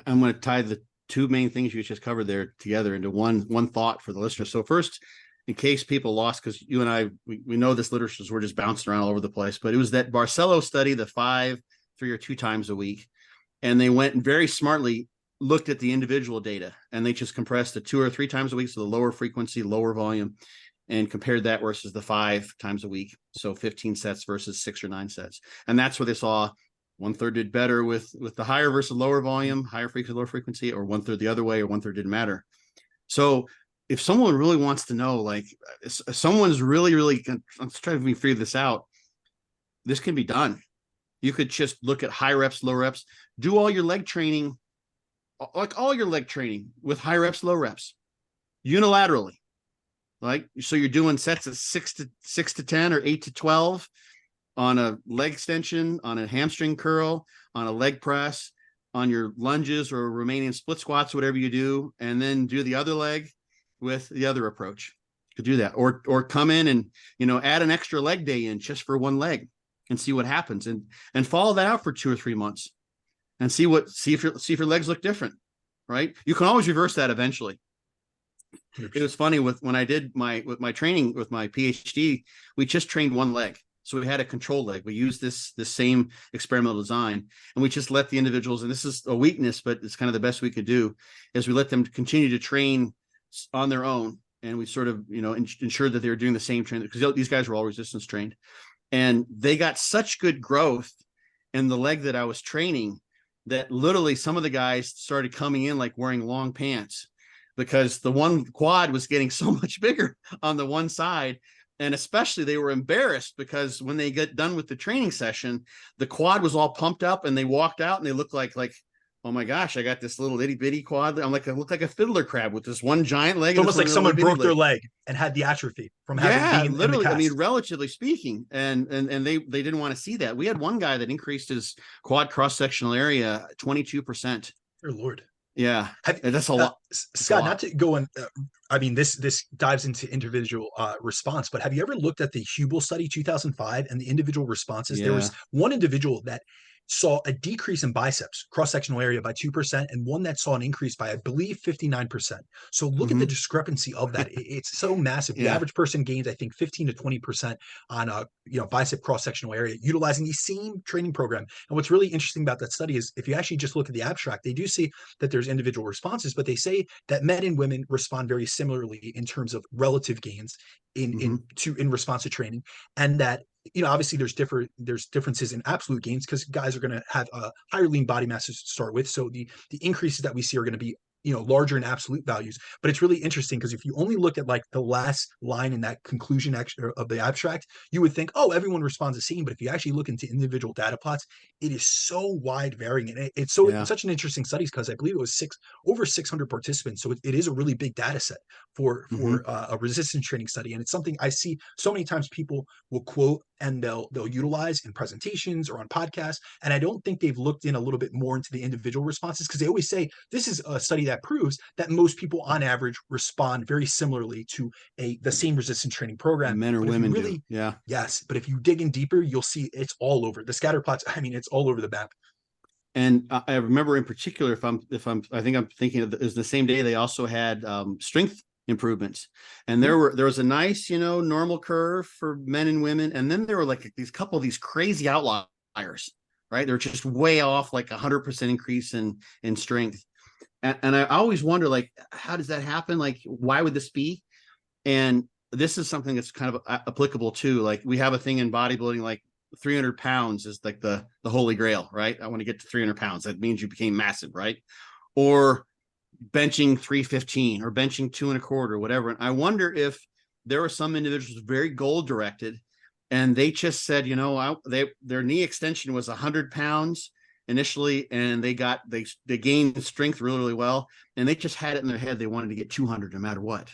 I'm going to tie the two main things you just covered there together into one thought for the listener. So first, in case people lost, because you and I, we know this literature, we're just bouncing around all over the place, but it was that Barcelo study, the 5, 3 or 2 times a week. And they went and very smartly looked at the individual data, and they just compressed the 2 or 3 times a week, so the lower frequency, lower volume, and compared that versus the 5 times a week. So 15 sets versus 6 or 9 sets. And that's where they saw 1/3 did better with the higher versus lower volume, higher frequency, lower frequency, or 1/3 the other way, or 1/3 didn't matter. So if someone really wants to know, like if someone's really, let's try to figure this out, this can be done. You could just look at high reps, low reps, do all your leg training, with high reps, low reps, unilaterally. Like, so you're doing sets of 6 to 10 or 8 to 12 on a leg extension, on a hamstring curl, on a leg press, on your lunges or Romanian split squats, whatever you do, and then do the other leg with the other approach. You could do that, or come in and add an extra leg day in just for one leg and see what happens, and follow that out for 2 or 3 months and see if your legs look different. Right? You can always reverse that eventually. 100%. It was funny when I did my training with my PhD, we just trained one leg. So we had a control leg. We used this same experimental design, and we just let the individuals, and this is a weakness, but it's kind of the best we could do, is we let them continue to train on their own. And we sort of, ensured that they were doing the same training, because these guys were all resistance trained. And they got such good growth in the leg that I was training that literally some of the guys started coming in like wearing long pants, because the one quad was getting so much bigger on the one side. And especially they were embarrassed because when they get done with the training session, the quad was all pumped up and they walked out and they looked like oh my gosh, I got this little itty bitty quad. I'm like, I look like a fiddler crab with this one giant leg. It's And this almost one like little someone itty bitty broke their leg. leg and had the atrophy from having Yeah, being in the literally. I mean, cast. relatively speaking, and they didn't want to see that. We had one guy that increased his quad cross sectional area 22%. Dear Lord. Yeah, Have, and that's a lot. That's a Scott, not lot. to go in, I mean, this dives into individual response, but have you ever looked at the Hubel study 2005 and the individual responses? There Yeah. was one individual that saw a decrease in biceps cross-sectional area by 2% and one that saw an increase by, I believe, 59%. So look at the Hmm. discrepancy of that. It's so massive. The Yeah. average person gains, I think, 15 to 20% on a bicep cross-sectional area utilizing the same training program. And what's really interesting about that study is if you actually just look at the abstract, they do see that there's individual responses, but they say that men and women respond very similarly in terms of relative gains Hmm. in response to training, and that obviously there's differences in absolute gains because guys are going to have a higher lean body mass to start with, so the increases that we see are going to be larger in absolute values. But it's really interesting because if you only look at like the last line in that conclusion of the abstract, you would think, oh, everyone responds the same. But if you actually look into individual data plots, it is so wide varying, and it's Yeah. such an interesting study because I believe it was over 600 participants, so it is a really big data set for Hmm. a resistance training study, and it's something I see so many times people will quote and they'll utilize in presentations or on podcasts. And I don't think they've looked in a little bit more into the individual responses because they always say this is a study that proves that most people on average respond very similarly to the same resistance training program. Men or But if you women do. really Yeah. Yes, but if you dig in deeper, you'll see it's all over the scatter plots. I mean, it's all over the map. And I remember in particular, I think I'm thinking of is the same day they also had strength improvements, and there was a nice, normal curve for men and women, and then there were like these couple of these crazy outliers, right? They're just way off, like 100% increase in strength, and I always wonder, like, how does that happen? Like, why would this be? And this is something that's kind of applicable too. Like we have a thing in bodybuilding, like 300 pounds is like the holy grail, right? I want to get to 300 pounds. That means you became massive, right? Or benching 315 or benching 2.25, whatever. And I wonder if there were some individuals very goal directed and they just said, their knee extension was 100 pounds initially, and they gained strength really, really well. And they just had it in their head. They wanted to get 200 no matter what.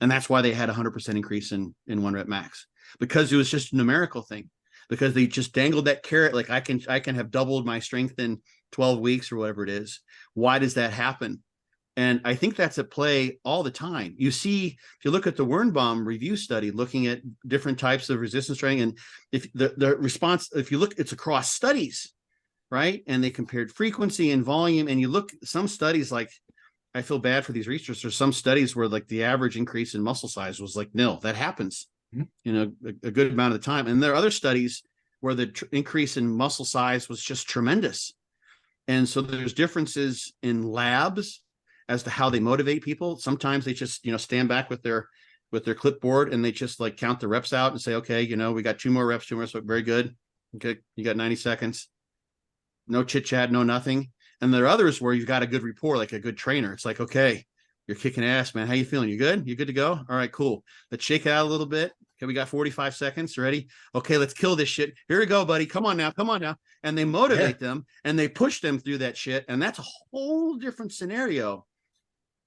And that's why they had 100% increase in 1 rep max, because it was just a numerical thing, because they just dangled that carrot. Like I can have doubled my strength in 12 weeks or whatever it is. Why does that happen? And I think that's at play all the time. You see, if you look at the Wernbaum review study, looking at different types of resistance training, and if the response, if you look, it's across studies, right? And they compared frequency and volume, and you look, some studies, like, I feel bad for these researchers. Some studies where like the average increase in muscle size was like nil. That happens, a good amount of the time. And there are other studies where the increase in muscle size was just tremendous. And so there's differences in labs as to how they motivate people. Sometimes they just, stand back with their clipboard and they just like count the reps out and say, okay, we got 2 more reps, very good. Okay, you got 90 seconds. No chit chat, no nothing. And there are others where you've got a good rapport, like a good trainer. It's like, okay, you're kicking ass, man. How you feeling? You good? You good to go? All right, cool. Let's shake it out a little bit. Okay, we got 45 seconds. Ready? Okay, let's kill this shit. Here we go, buddy. Come on now. Come on now. And they motivate them and they push them through that shit. And that's a whole different scenario.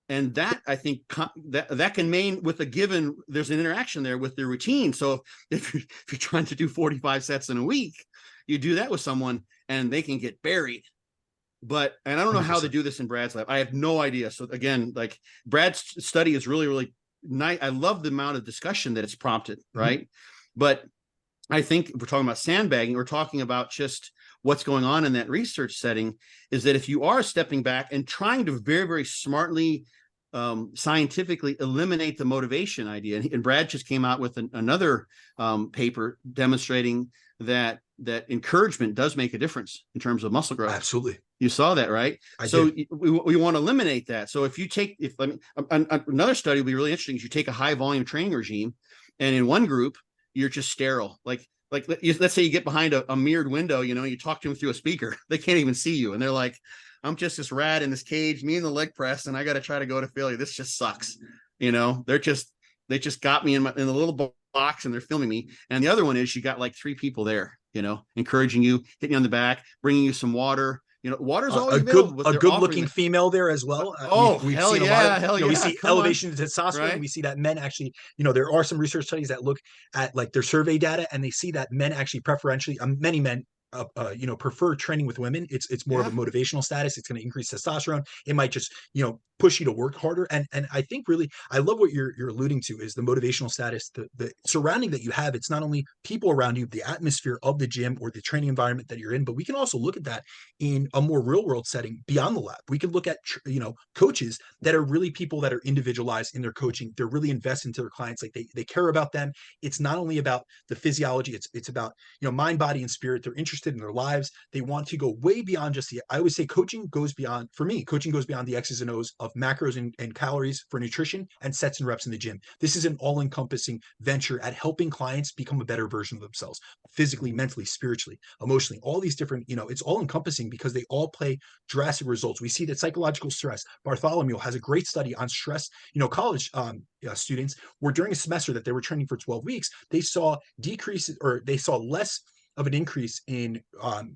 And that, I think, that can mean with a given, there's an interaction there with their routine. So if you're trying to do 45 sets in a week, you do that with someone and they can get buried. And I don't know 100%. how they do this in Brad's lab. I have no idea. So again, like Brad's study is really, really nice. I love the amount of discussion that it's prompted, right? Mm-hmm. But I think if we're talking about sandbagging, we're talking about just what's going on in that research setting, is that if you are stepping back and trying to very, very smartly, scientifically eliminate the motivation idea. And Brad just came out with another paper demonstrating that encouragement does make a difference in terms of muscle growth. Absolutely. You saw that, right? We want to eliminate that. So if you take, another study would be really interesting is you take a high volume training regime, and in one group, you're just sterile. Like let's say you get behind a mirrored window, you talk to them through a speaker. They can't even see you. And they're like, I'm just this rat in this cage, me and the leg press, and I got to try to go to failure. This just sucks. They just got me in the little box and they're filming me. And the other one is you got like 3 people there, encouraging you, hitting you on the back, bringing you some water, Water's always available, but a they're good offering looking female there as well. We've hell seen a lot yeah, of, hell we yeah, see come on, elevation of testosterone. right? We see that men actually, there are some research studies that look at like their survey data, and they see that men actually preferentially, many men prefer training with women. It's more of a Yeah. motivational status. It's going to increase testosterone. It might just push you to work harder. And I think really I love what you're alluding to is the motivational status, the surrounding that you have. It's not only people around you, the atmosphere of the gym or the training environment that you're in, but we can also look at that in a more real world setting beyond the lab. We can look at coaches that are really people that are individualized in their coaching. They're really invested into their clients. Like they care about them. It's not only about the physiology. It's about mind, body, and spirit. They're interested in their lives. They want to go way beyond just I always say coaching goes beyond the X's and O's of macros and calories for nutrition and sets and reps in the gym. This is an all-encompassing venture at helping clients become a better version of themselves, physically, mentally, spiritually, emotionally, all these different, it's all encompassing because they all play drastic results. We see that psychological stress. Bartholomew has a great study on stress. College students were during a semester that they were training for 12 weeks, they saw decreases, or they saw less of an increase in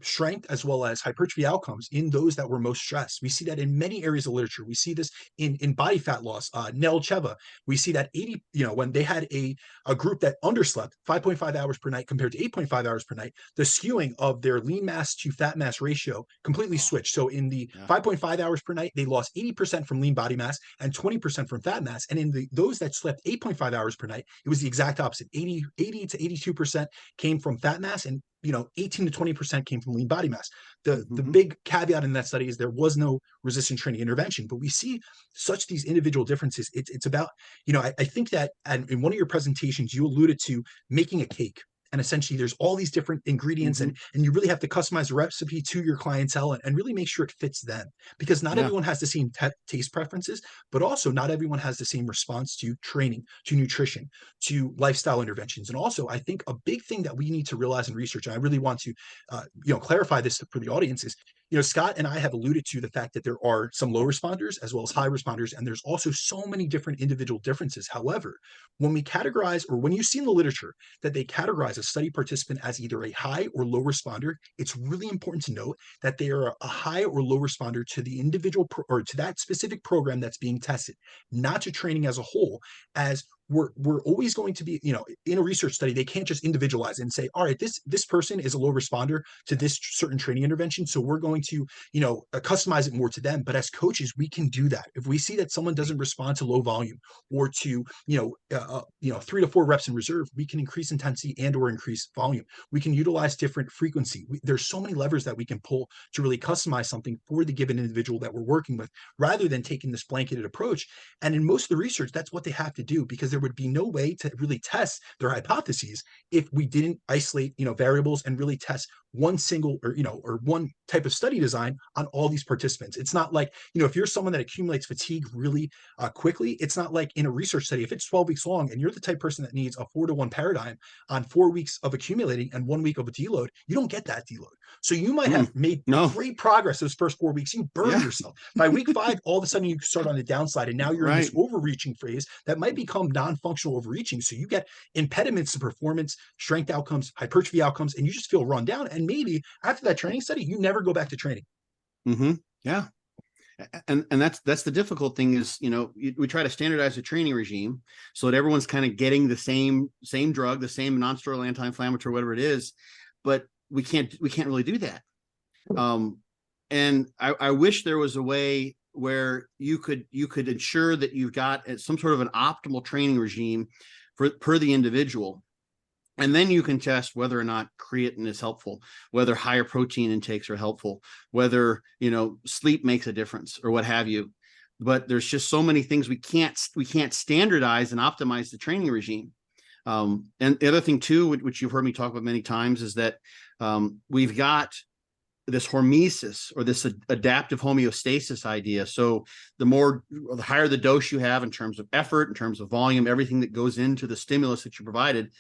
strength as well as hypertrophy outcomes in those that were most stressed. We see that in many areas of literature. We see this in body fat loss. Nel Cheva, we see that 80, when they had a group that underslept 5.5 hours per night compared to 8.5 hours per night, the skewing of their lean mass to fat mass ratio completely switched. So in the 5.5 hours per night, they lost 80% from lean body mass and 20% from fat mass. And in those that slept 8.5 hours per night, it was the exact opposite. 80 to 82% came from fat mass, and 18 to 20% came from lean body mass. The big caveat in that study is there was no resistance training intervention, but we see such these individual differences. It's about, I think that in one of your presentations, you alluded to making a cake. And essentially there's all these different ingredients and you really have to customize the recipe to your clientele and really make sure it fits them, because not everyone has the same taste preferences, but also not everyone has the same response to training, to nutrition, to lifestyle interventions. And also I think a big thing that we need to realize in research, and I really want to clarify this for the audience, is Scott and I have alluded to the fact that there are some low responders as well as high responders, and there's also so many different individual differences. However, when we categorize, or when you see in the literature that they categorize a study participant as either a high or low responder, it's really important to note that they are a high or low responder to the individual or to that specific program that's being tested, not to training as a whole. As we're always going to be, in a research study, they can't just individualize and say, all right, this person is a low responder to this certain training intervention, so we're going to, customize it more to them. But as coaches, we can do that. If we see that someone doesn't respond to low volume or to, 3 to 4 reps in reserve, we can increase intensity and or increase volume. We can utilize different frequency. There's so many levers that we can pull to really customize something for the given individual that we're working with, rather than taking this blanketed approach. And in most of the research, that's what they have to do, because there would be no way to really test their hypotheses if we didn't isolate, variables and really test one single or one type of study design on all these participants. It's not like, if you're someone that accumulates fatigue really quickly, it's not like in a research study, if it's 12 weeks long and you're the type of person that needs a 4-to-1 paradigm on 4 weeks of accumulating and 1 week of a deload, you don't get that deload. So you might have made great progress those first 4 weeks. You burn yourself. By week 5, all of a sudden you start on the downside, and now you're in this overreaching phase that might become non-functional overreaching. So you get impediments to performance, strength outcomes, hypertrophy outcomes, and you just feel run down. And maybe after that training study, you never go back to training. Yeah. And that's the difficult thing is, we try to standardize the training regime so that everyone's kind of getting the same drug, the same non-steroidal anti-inflammatory, whatever it is, but we can't really do that. And I wish there was a way where you could ensure that you've got some sort of an optimal training regime per the individual. And then you can test whether or not creatine is helpful, whether higher protein intakes are helpful, whether, sleep makes a difference or what have you. But there's just so many things we can't standardize and optimize the training regime. And the other thing too, which you've heard me talk about many times, is that we've got this hormesis, or this adaptive homeostasis idea. So the higher the dose you have in terms of effort, in terms of volume, everything that goes into the stimulus that you provided,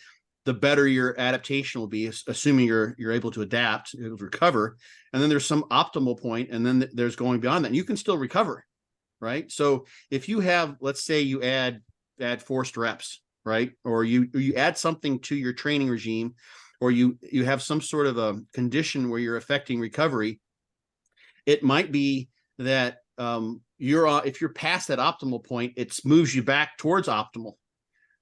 the better your adaptation will be, assuming you're able to adapt, recover. And then there's some optimal point, and then there's going beyond that. And you can still recover, right? So if you have, let's say you add forced reps, right? Or you add something to your training regime, or you have some sort of a condition where you're affecting recovery, It might be that if you're past that optimal point, it moves you back towards optimal.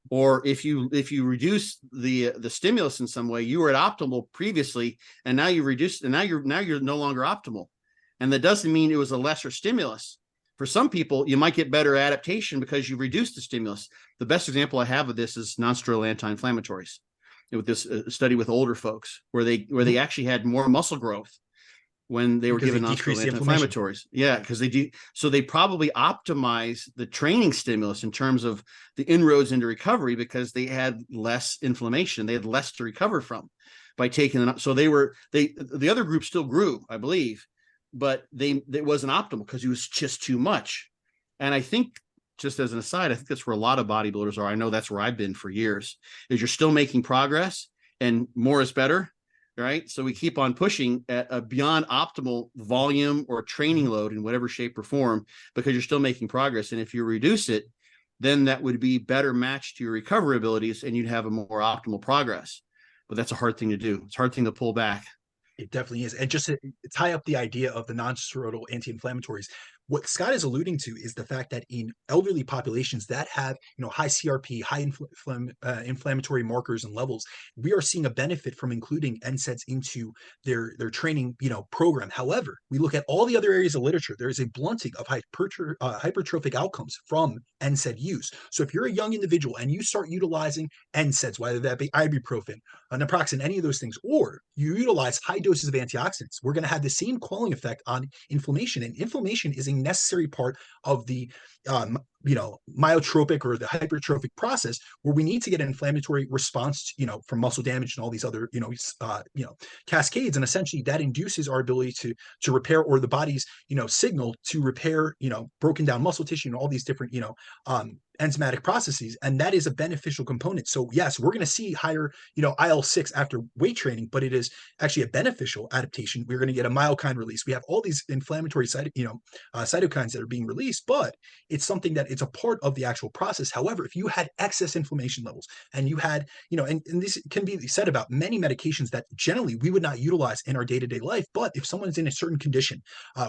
Or if you reduce the stimulus in some way, you were at optimal previously, and now you reduce, and now you're no longer optimal. And that doesn't mean it was a lesser stimulus. For some people, you might get better adaptation because you reduced the stimulus. The best example I have of this is nonsteroidal anti-inflammatories. With this study with older folks, where they actually had more muscle growth when they were given nonsteroidal anti-inflammatories. Yeah, because so they probably optimize the training stimulus in terms of the inroads into recovery, because they had less inflammation. They had less to recover from by taking it. So the other group still grew, I believe, but it wasn't optimal because it was just too much. And I think, just as an aside, I think that's where a lot of bodybuilders are. I know that's where I've been for years, is you're still making progress and more is better, right? So we keep on pushing at a beyond optimal volume or training load in whatever shape or form, because you're still making progress. And if you reduce it, then that would be better matched to your recovery abilities and you'd have a more optimal progress. But that's a hard thing to do. It's a hard thing to pull back. It definitely is. And just to tie up the idea of the non-steroidal anti-inflammatories, what Scott is alluding to is the fact that in elderly populations that have, high CRP, high inflammatory markers and levels, we are seeing a benefit from including NSAIDs into their training, program. However, we look at all the other areas of literature, there is a blunting of hypertrophic outcomes from NSAID use. So if you're a young individual and you start utilizing NSAIDs, whether that be ibuprofen, naproxen, any of those things, or you utilize high doses of antioxidants, we're going to have the same quelling effect on inflammation. And inflammation is a necessary part of the myotropic or the hypertrophic process, where we need to get an inflammatory response, from muscle damage and all these other, cascades. And essentially that induces our ability to repair, or the body's, signal to repair, broken down muscle tissue and all these different, enzymatic processes. And that is a beneficial component. So yes, we're going to see higher, IL-6 after weight training, but it is actually a beneficial adaptation. We're going to get a myokine release. We have all these inflammatory cytokines that are being released, but it's something that it's a part of the actual process. However, if you had excess inflammation levels and you had, and this can be said about many medications that generally we would not utilize in our day-to-day life, but if someone's in a certain condition,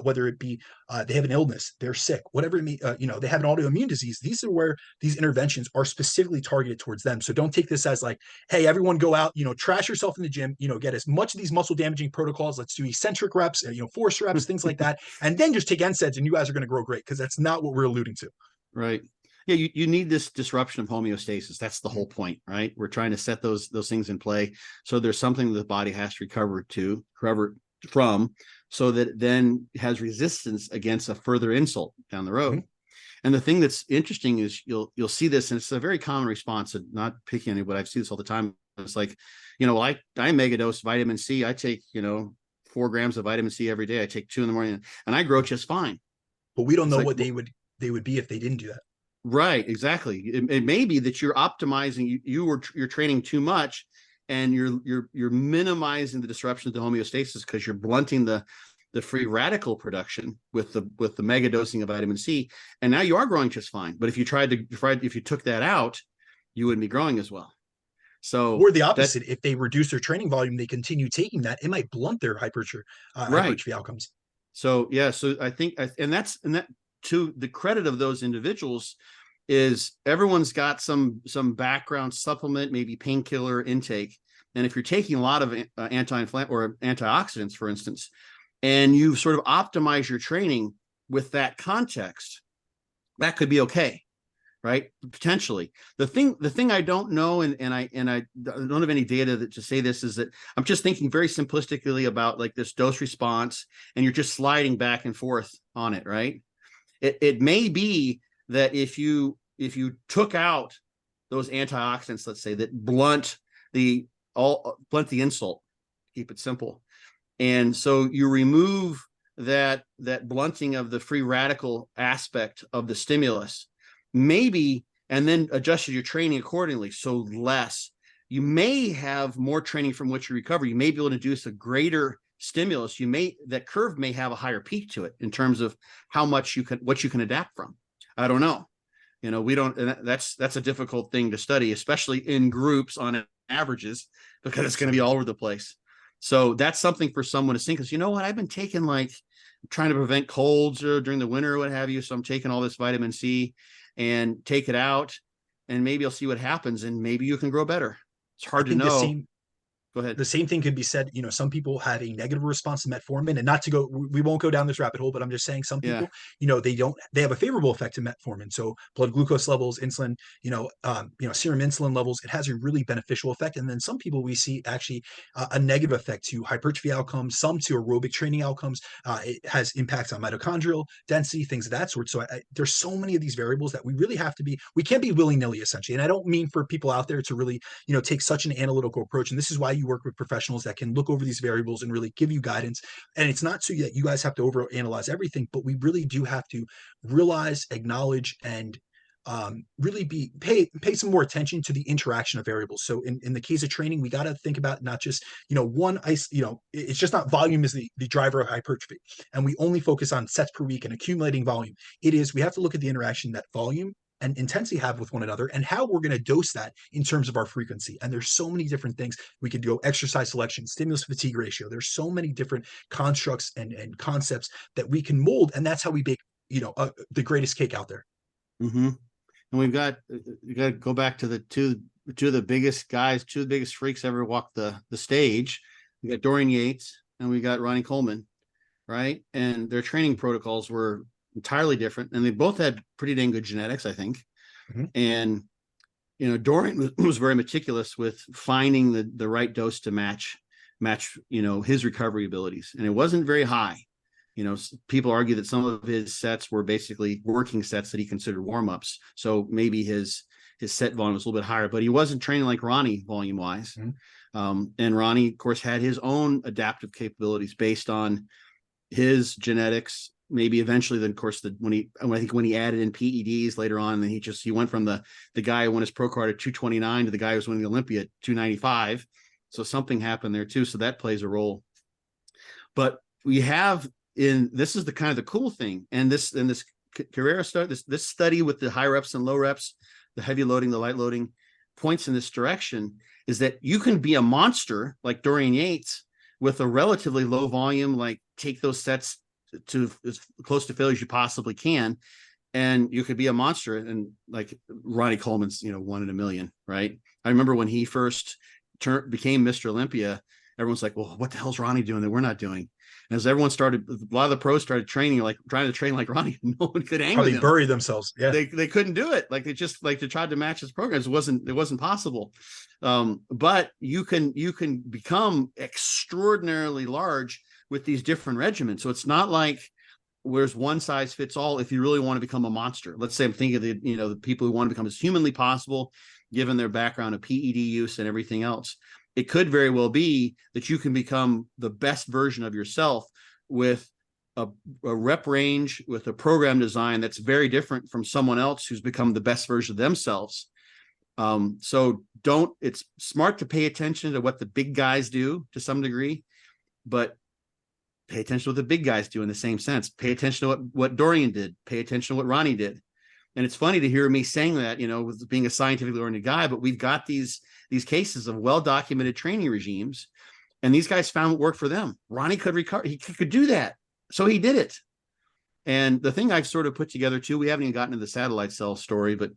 whether it be they have an illness, they're sick, whatever it may, they have an autoimmune disease, these are where these interventions are specifically targeted towards them. So don't take this as like, hey, everyone go out, trash yourself in the gym, get as much of these muscle damaging protocols. Let's do eccentric reps, force reps, things like that. And then just take NSAIDs and you guys are going to grow great, because that's not what we're alluding to. Right. Yeah, you need this disruption of homeostasis. That's the whole point, right? We're trying to set those things in play. So there's something that the body has to recover from, so that it then has resistance against a further insult down the road. Mm-hmm. And the thing that's interesting is you'll see this, and it's a very common response, and not picking any, but I see this all the time. It's like, I mega dose vitamin C. I take, 4 grams of vitamin C every day. I take 2 in the morning, and I grow just fine. But we don't know what they would be if they didn't do that. Right, exactly. It may be that you're optimizing. You're training too much, and you're minimizing the disruption of the homeostasis, because you're blunting the free radical production with the mega dosing of vitamin C, and now you are growing just fine. But if you took that out, you wouldn't be growing as well. So, or the opposite, if they reduce their training volume, they continue taking that, it might blunt their hypertrophy outcomes. So yeah, so I think, and that to the credit of those individuals, is everyone's got some background supplement, maybe painkiller intake, and if you're taking a lot of anti-inflammatory or antioxidants, for instance, and you sort of optimize your training with that context, that could be okay, right? Potentially. The thing I don't know, and I don't have any data to say this, is that I'm just thinking very simplistically about like this dose response, and you're just sliding back and forth on it, right? It may be that if you took out those antioxidants, let's say, that blunt the insult, keep it simple, and so you remove that blunting of the free radical aspect of the stimulus, maybe, and then adjusted your training accordingly, so less, you may have more training from which you recover. You may be able to induce a greater stimulus. That curve may have a higher peak to it in terms of how much what you can adapt from. I don't know. We don't, and that's a difficult thing to study, especially in groups on averages, because it's going to be all over the place. So that's something for someone to think, because you know what, I've been taking like trying to prevent colds during the winter or what have you. So I'm taking all this vitamin C and take it out, and maybe I'll see what happens, and maybe you can grow better. It's I hard to think the know. same Go ahead. the same thing could be said, some people have a negative response to metformin, and not to go, we won't go down this rabbit hole, but I'm just saying some Yeah. people, they have a favorable effect to metformin. So blood glucose levels, insulin, serum insulin levels, it has a really beneficial effect. And then some people we see actually a negative effect to hypertrophy outcomes, some to aerobic training outcomes. It has impacts on mitochondrial density, things of that sort. So there's so many of these variables that we can't be willy-nilly essentially. And I don't mean for people out there to really, take such an analytical approach. And this is why you work with professionals that can look over these variables and really give you guidance. And it's not so that you guys have to overanalyze everything, but we really do have to realize, acknowledge, and really pay some more attention to the interaction of variables. So in the case of training, we got to think about not just it's just not volume is the driver of hypertrophy, and we only focus on sets per week and accumulating volume. We have to look at the interaction that volume and intensity have with one another, and how we're going to dose that in terms of our frequency. And there's so many different things we could go: exercise selection, stimulus fatigue ratio. There's so many different constructs and concepts that we can mold, and that's how we bake the greatest cake out there. Mm-hmm. And we got to go back to the two of the biggest guys, two of the biggest freaks ever walked the stage. We got Dorian Yates and we got Ronnie Coleman, right? And their training protocols were entirely different, and they both had pretty dang good genetics, I think. Mm-hmm. And Dorian was very meticulous with finding the right dose to match his recovery abilities, and it wasn't very high. People argue that some of his sets were basically working sets that he considered warm-ups, so maybe his set volume was a little bit higher, but he wasn't training like Ronnie volume wise. Mm-hmm. And Ronnie, of course, had his own adaptive capabilities based on his genetics. Maybe eventually, then of course, when he added in PEDs later on, then he went from the guy who won his pro card at 229 to the guy who was winning the Olympia at 295. So something happened there too. So that plays a role. But we have this is the kind of the cool thing, and this Carrera this study with the high reps and low reps, the heavy loading, the light loading, points in this direction, is that you can be a monster like Dorian Yates with a relatively low volume, like take those sets to as close to failure as you possibly can, and you could be a monster. And like Ronnie Coleman's 1 in a million, right? I remember when he first became Mr. Olympia, everyone's like, well, what the hell's Ronnie doing that we're not doing? And as everyone started, a lot of the pros started training, like trying to train like Ronnie, no one could hang with him. Bury themselves. Yeah, they couldn't do it. Like they tried to match his programs. It wasn't possible. But you can become extraordinarily large with these different regimens. So it's not like where's one size fits all. If you really want to become a monster, let's say I'm thinking of the people who want to become as humanly possible, given their background of PED use and everything else. It could very well be that you can become the best version of yourself with a rep range, with a program design that's very different from someone else who's become the best version of themselves. So it's smart to pay attention to what the big guys do to some degree, but pay attention to what the big guys do in the same sense. Pay attention to what Dorian did. Pay attention to what Ronnie did. And it's funny to hear me saying that, with being a scientifically oriented guy, but we've got these cases of well-documented training regimes, and these guys found what worked for them. Ronnie could recover. He could do that. So he did it. And the thing I've sort of put together too, we haven't even gotten to the satellite cell story, but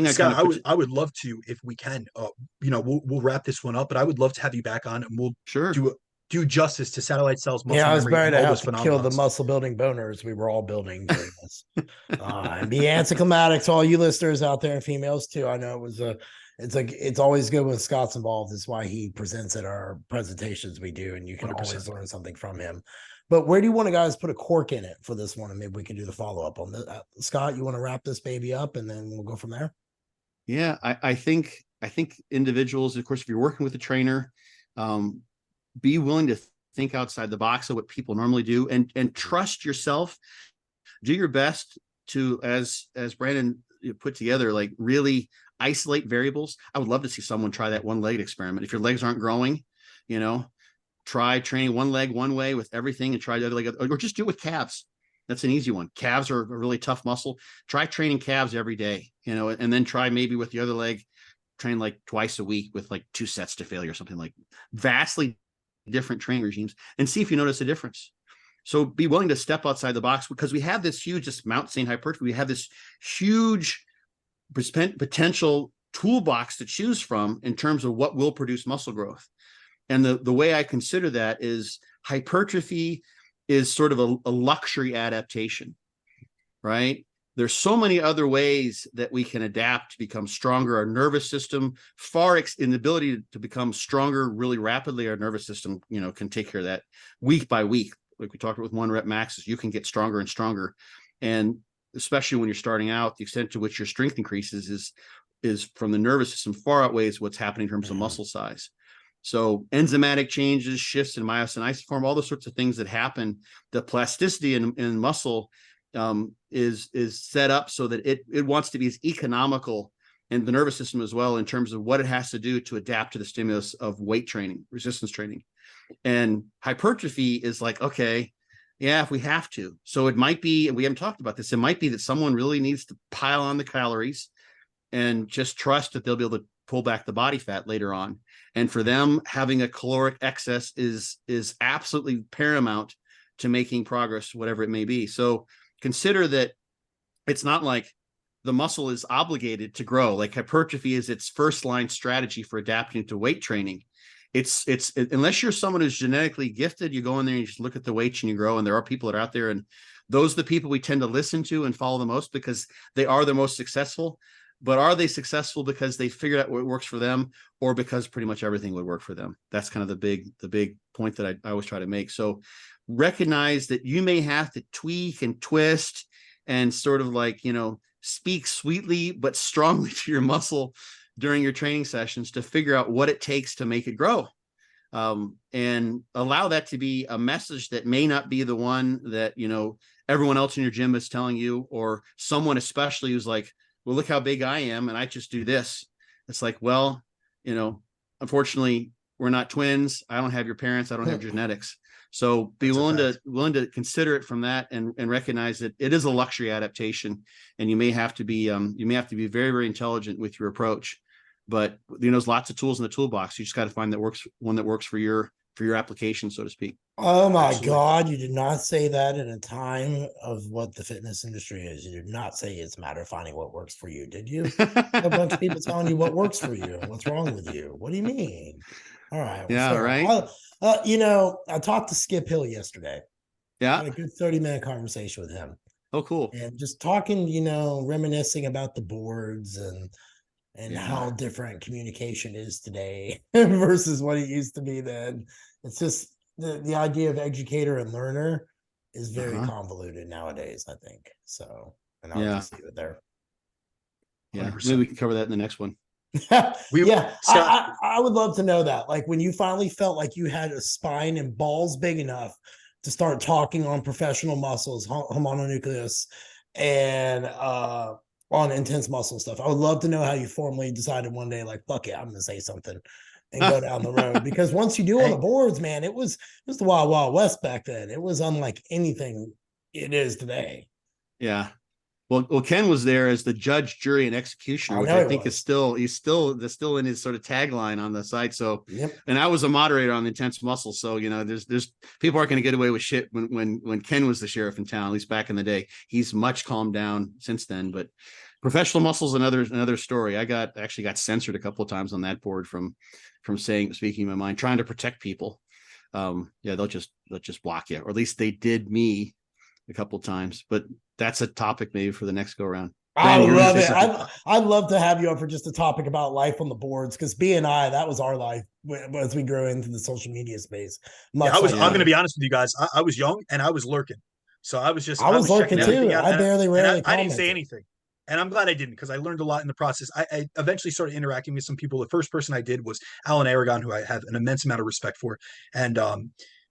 Scott, I would love to, if we can, we'll wrap this one up, but I would love to have you back on, and we'll do justice to satellite cells, muscle I was memory, about and to all have those to kill the phenomenons. muscle building boners we were all building during this. And be anticlimactic to all you listeners out there, and females too. I know it's always good when Scott's involved. That's why he presents at our presentations we do, and you can 100%. always learn something from him. But where do you want to guys put a cork in it for this one, and maybe we can do the follow-up on this? Scott, you want to wrap this baby up, and then we'll go from there? Yeah, I think individuals, of course, if you're working with a trainer, be willing to think outside the box of what people normally do, and trust yourself. Do your best to, as Brandon put together, like really isolate variables. I would love to see someone try that one-legged experiment. If your legs aren't growing, try training one leg one way with everything, and try the other leg, or just do it with calves. That's an easy one. Calves are a really tough muscle. Try training calves every day, and then try maybe with the other leg, train like twice a week with like 2 sets to failure, something like vastly different training regimes and see if you notice a difference. So be willing to step outside the box, because we have this huge, this Mount St. Hypertrophy, we have this huge potential toolbox to choose from in terms of what will produce muscle growth. And the way I consider that is hypertrophy is sort of a luxury adaptation, right? There's so many other ways that we can adapt to become stronger. Our nervous system in the ability to become stronger really rapidly. Our nervous system, can take care of that week by week. Like we talked about with 1 rep maxes, you can get stronger and stronger. And especially when you're starting out, the extent to which your strength increases is from the nervous system far outweighs what's happening in terms of muscle size. So enzymatic changes, shifts in myosin isoform, all those sorts of things that happen, the plasticity in muscle is set up so that it wants to be as economical, and the nervous system as well, in terms of what it has to do to adapt to the stimulus of weight training, resistance training. And hypertrophy is like, okay, yeah, if we have to. So it might be, and we haven't talked about this, it might be that someone really needs to pile on the calories and just trust that they'll be able to pull back the body fat later on. And for them, having a caloric excess is absolutely paramount to making progress, whatever it may be. So consider that it's not like the muscle is obligated to grow. Like hypertrophy is its first line strategy for adapting to weight training. It's unless you're someone who's genetically gifted, you go in there and you just look at the weights and you grow. And there are people that are out there, and those are the people we tend to listen to and follow the most because they are the most successful. But are they successful because they figured out what works for them, or because pretty much everything would work for them? That's kind of the big point that I always try to make. So recognize that you may have to tweak and twist and sort of like, speak sweetly but strongly to your muscle during your training sessions to figure out what it takes to make it grow. And allow that to be a message that may not be the one that, everyone else in your gym is telling you, or someone especially who's like, well, look how big I am and I just do this. It's like, well, unfortunately, we're not twins. I don't have your parents. I don't have genetics. So be willing to consider it from that and recognize that it is a luxury adaptation, and you may have to be very, very intelligent with your approach. But there's lots of tools in the toolbox. You just got to find one that works for your application, so to speak. Oh my God, you did not say that in a time of what the fitness industry is. You did not say it's a matter of finding what works for you, did you? A bunch of people telling you what works for you and what's wrong with you. What do you mean? All right. Well, yeah, fair. right. I talked to Skip Hill yesterday. Yeah. I had a good 30-minute conversation with him. Oh, cool. And just talking, reminiscing about the boards and how different communication is today versus what it used to be then. It's just the idea of educator and learner is very convoluted nowadays, I think. So, and I'll just leave it there. Yeah, 100%. Maybe we can cover that in the next one. Scott, I would love to know that. Like when you finally felt like you had a spine and balls big enough to start talking on professional muscles, homonucleus, and on intense muscle stuff. I would love to know how you formally decided one day, like, fuck it, I'm gonna say something and go down the road. Because once you do on the boards, man, it was the Wild Wild West back then. It was unlike anything it is today. Yeah. Well, Ken was there as the judge, jury, and executioner, which I think he's still in his sort of tagline on the site. So, and I was a moderator on the intense muscle. So, there's people aren't going to get away with shit when Ken was the sheriff in town, at least back in the day. He's much calmed down since then, but professional muscles, another story. I actually got censored a couple of times on that board from speaking my mind, trying to protect people. They'll just block you, or at least they did me a couple of times, but that's a topic maybe for the next go around. I love it. I'd love to have you on for just a topic about life on the boards, because BNI, that was our life as we grew into the social media space. I'm going to be honest with you guys. I was young and I was lurking, so I was lurking too. I didn't say anything, and I'm glad I didn't, because I learned a lot in the process. I eventually started interacting with some people. The first person I did was Alan Aragon, who I have an immense amount of respect for, and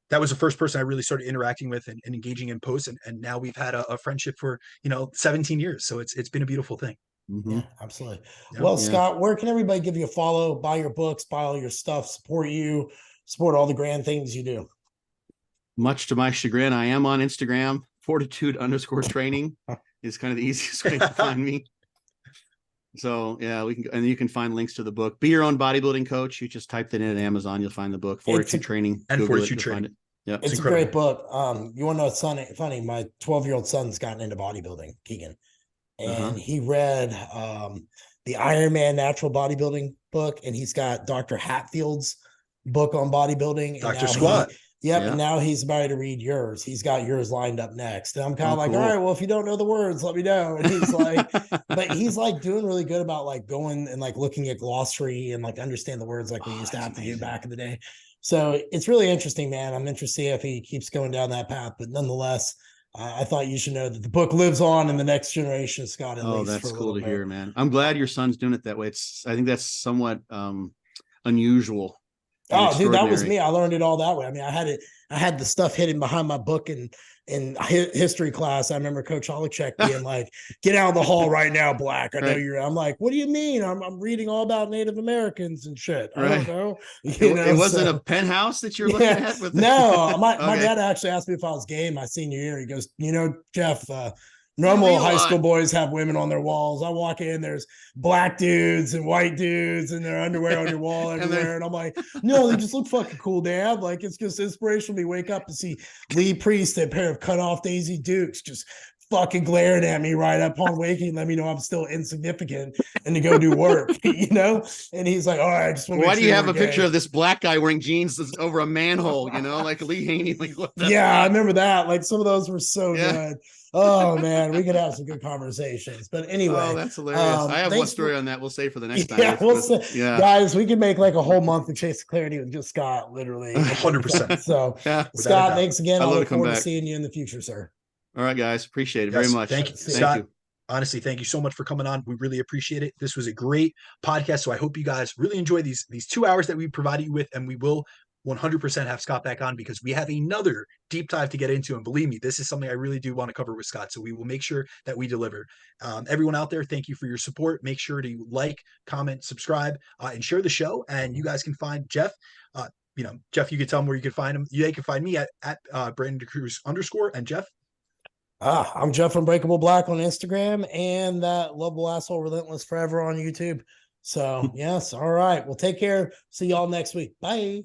that was the first person I really started interacting with and engaging in posts. And now we've had a friendship for, 17 years. So it's been a beautiful thing. Yeah, absolutely. Yeah. Well, Scott, where can everybody give you a follow, buy your books, buy all your stuff, support you, support all the grand things you do? Much to my chagrin, I am on Instagram. Fortitude_training is kind of the easiest way to find me. So yeah, we can, and you can find links to the book. Be Your Own Bodybuilding Coach. You just typed it in at Amazon, you'll find the book. Fortitude Training. And Google it, Fortitude you'll Training. find it. Yep. It's a incredible. great book. You want to know what's funny? My 12-year-old son's gotten into bodybuilding, Keegan, and he read the Iron Man Natural Bodybuilding book, and he's got Dr. Hatfield's book on bodybuilding. And Dr. Squat. And now he's about to read yours. He's got yours lined up next. And I'm kind of like, cool. all right, well, if you don't know the words, let me know. And he's like, but he's like doing really good about like going and like looking at glossary and like understand the words like we used to have to do back in the day. So it's really interesting, man. I'm interested to see if he keeps going down that path. But nonetheless, I thought you should know that the book lives on in the next generation, Scott. At least that's for cool to bit. hear, man. I'm glad your son's doing it that way. I think that's somewhat unusual. Oh, dude, that was me. I learned it all that way. I mean, I had the stuff hidden behind my book in history class. I remember Coach Hollichek being like, "Get out of the hall right now, Black. I know you're." I'm like, "What do you mean? I'm reading all about Native Americans and shit. I don't know." It wasn't a penthouse that you're looking at with no. My dad actually asked me if I was gay my senior year. He goes, Jeff, normal high school boys have women on their walls. I walk in, there's black dudes and white dudes and their underwear on your wall everywhere. And I'm like, no, they just look fucking cool, Dad. Like, it's just inspirational. We wake up and see Lee Priest, a pair of cut off Daisy Dukes, just fucking glaring at me right upon waking, let me know I'm still insignificant and to go do work, And he's like, all right, I just want to why do you have a picture of this black guy wearing jeans over a manhole, like Lee Haney? Like, what the fuck? I remember that. Like, some of those were so good. Oh man, we could have some good conversations. But anyway, that's hilarious. I have one story on that. We'll save for the next time. Guys, we can make like a whole month of Chase Clarity with just Scott, literally 100%. So, Scott, thanks again. I look forward to seeing you in the future, sir. All right, guys, appreciate it very much. Thank you, Scott. Honestly, thank you so much for coming on. We really appreciate it. This was a great podcast, so I hope you guys really enjoy these 2 hours that we provided you with, and we will 100% have Scott back on because we have another deep dive to get into. And believe me, this is something I really do want to cover with Scott. So we will make sure that we deliver. Everyone out there, thank you for your support. Make sure to like, comment, subscribe, and share the show. And you guys can find Jeff. Jeff, you can tell them where you can find him. They can find me at Brandon DeCruz _ and Jeff. I'm Jeff Unbreakable Black on Instagram and that Lovable Asshole Relentless Forever on YouTube. So yes. All right. Well, take care. See y'all next week. Bye.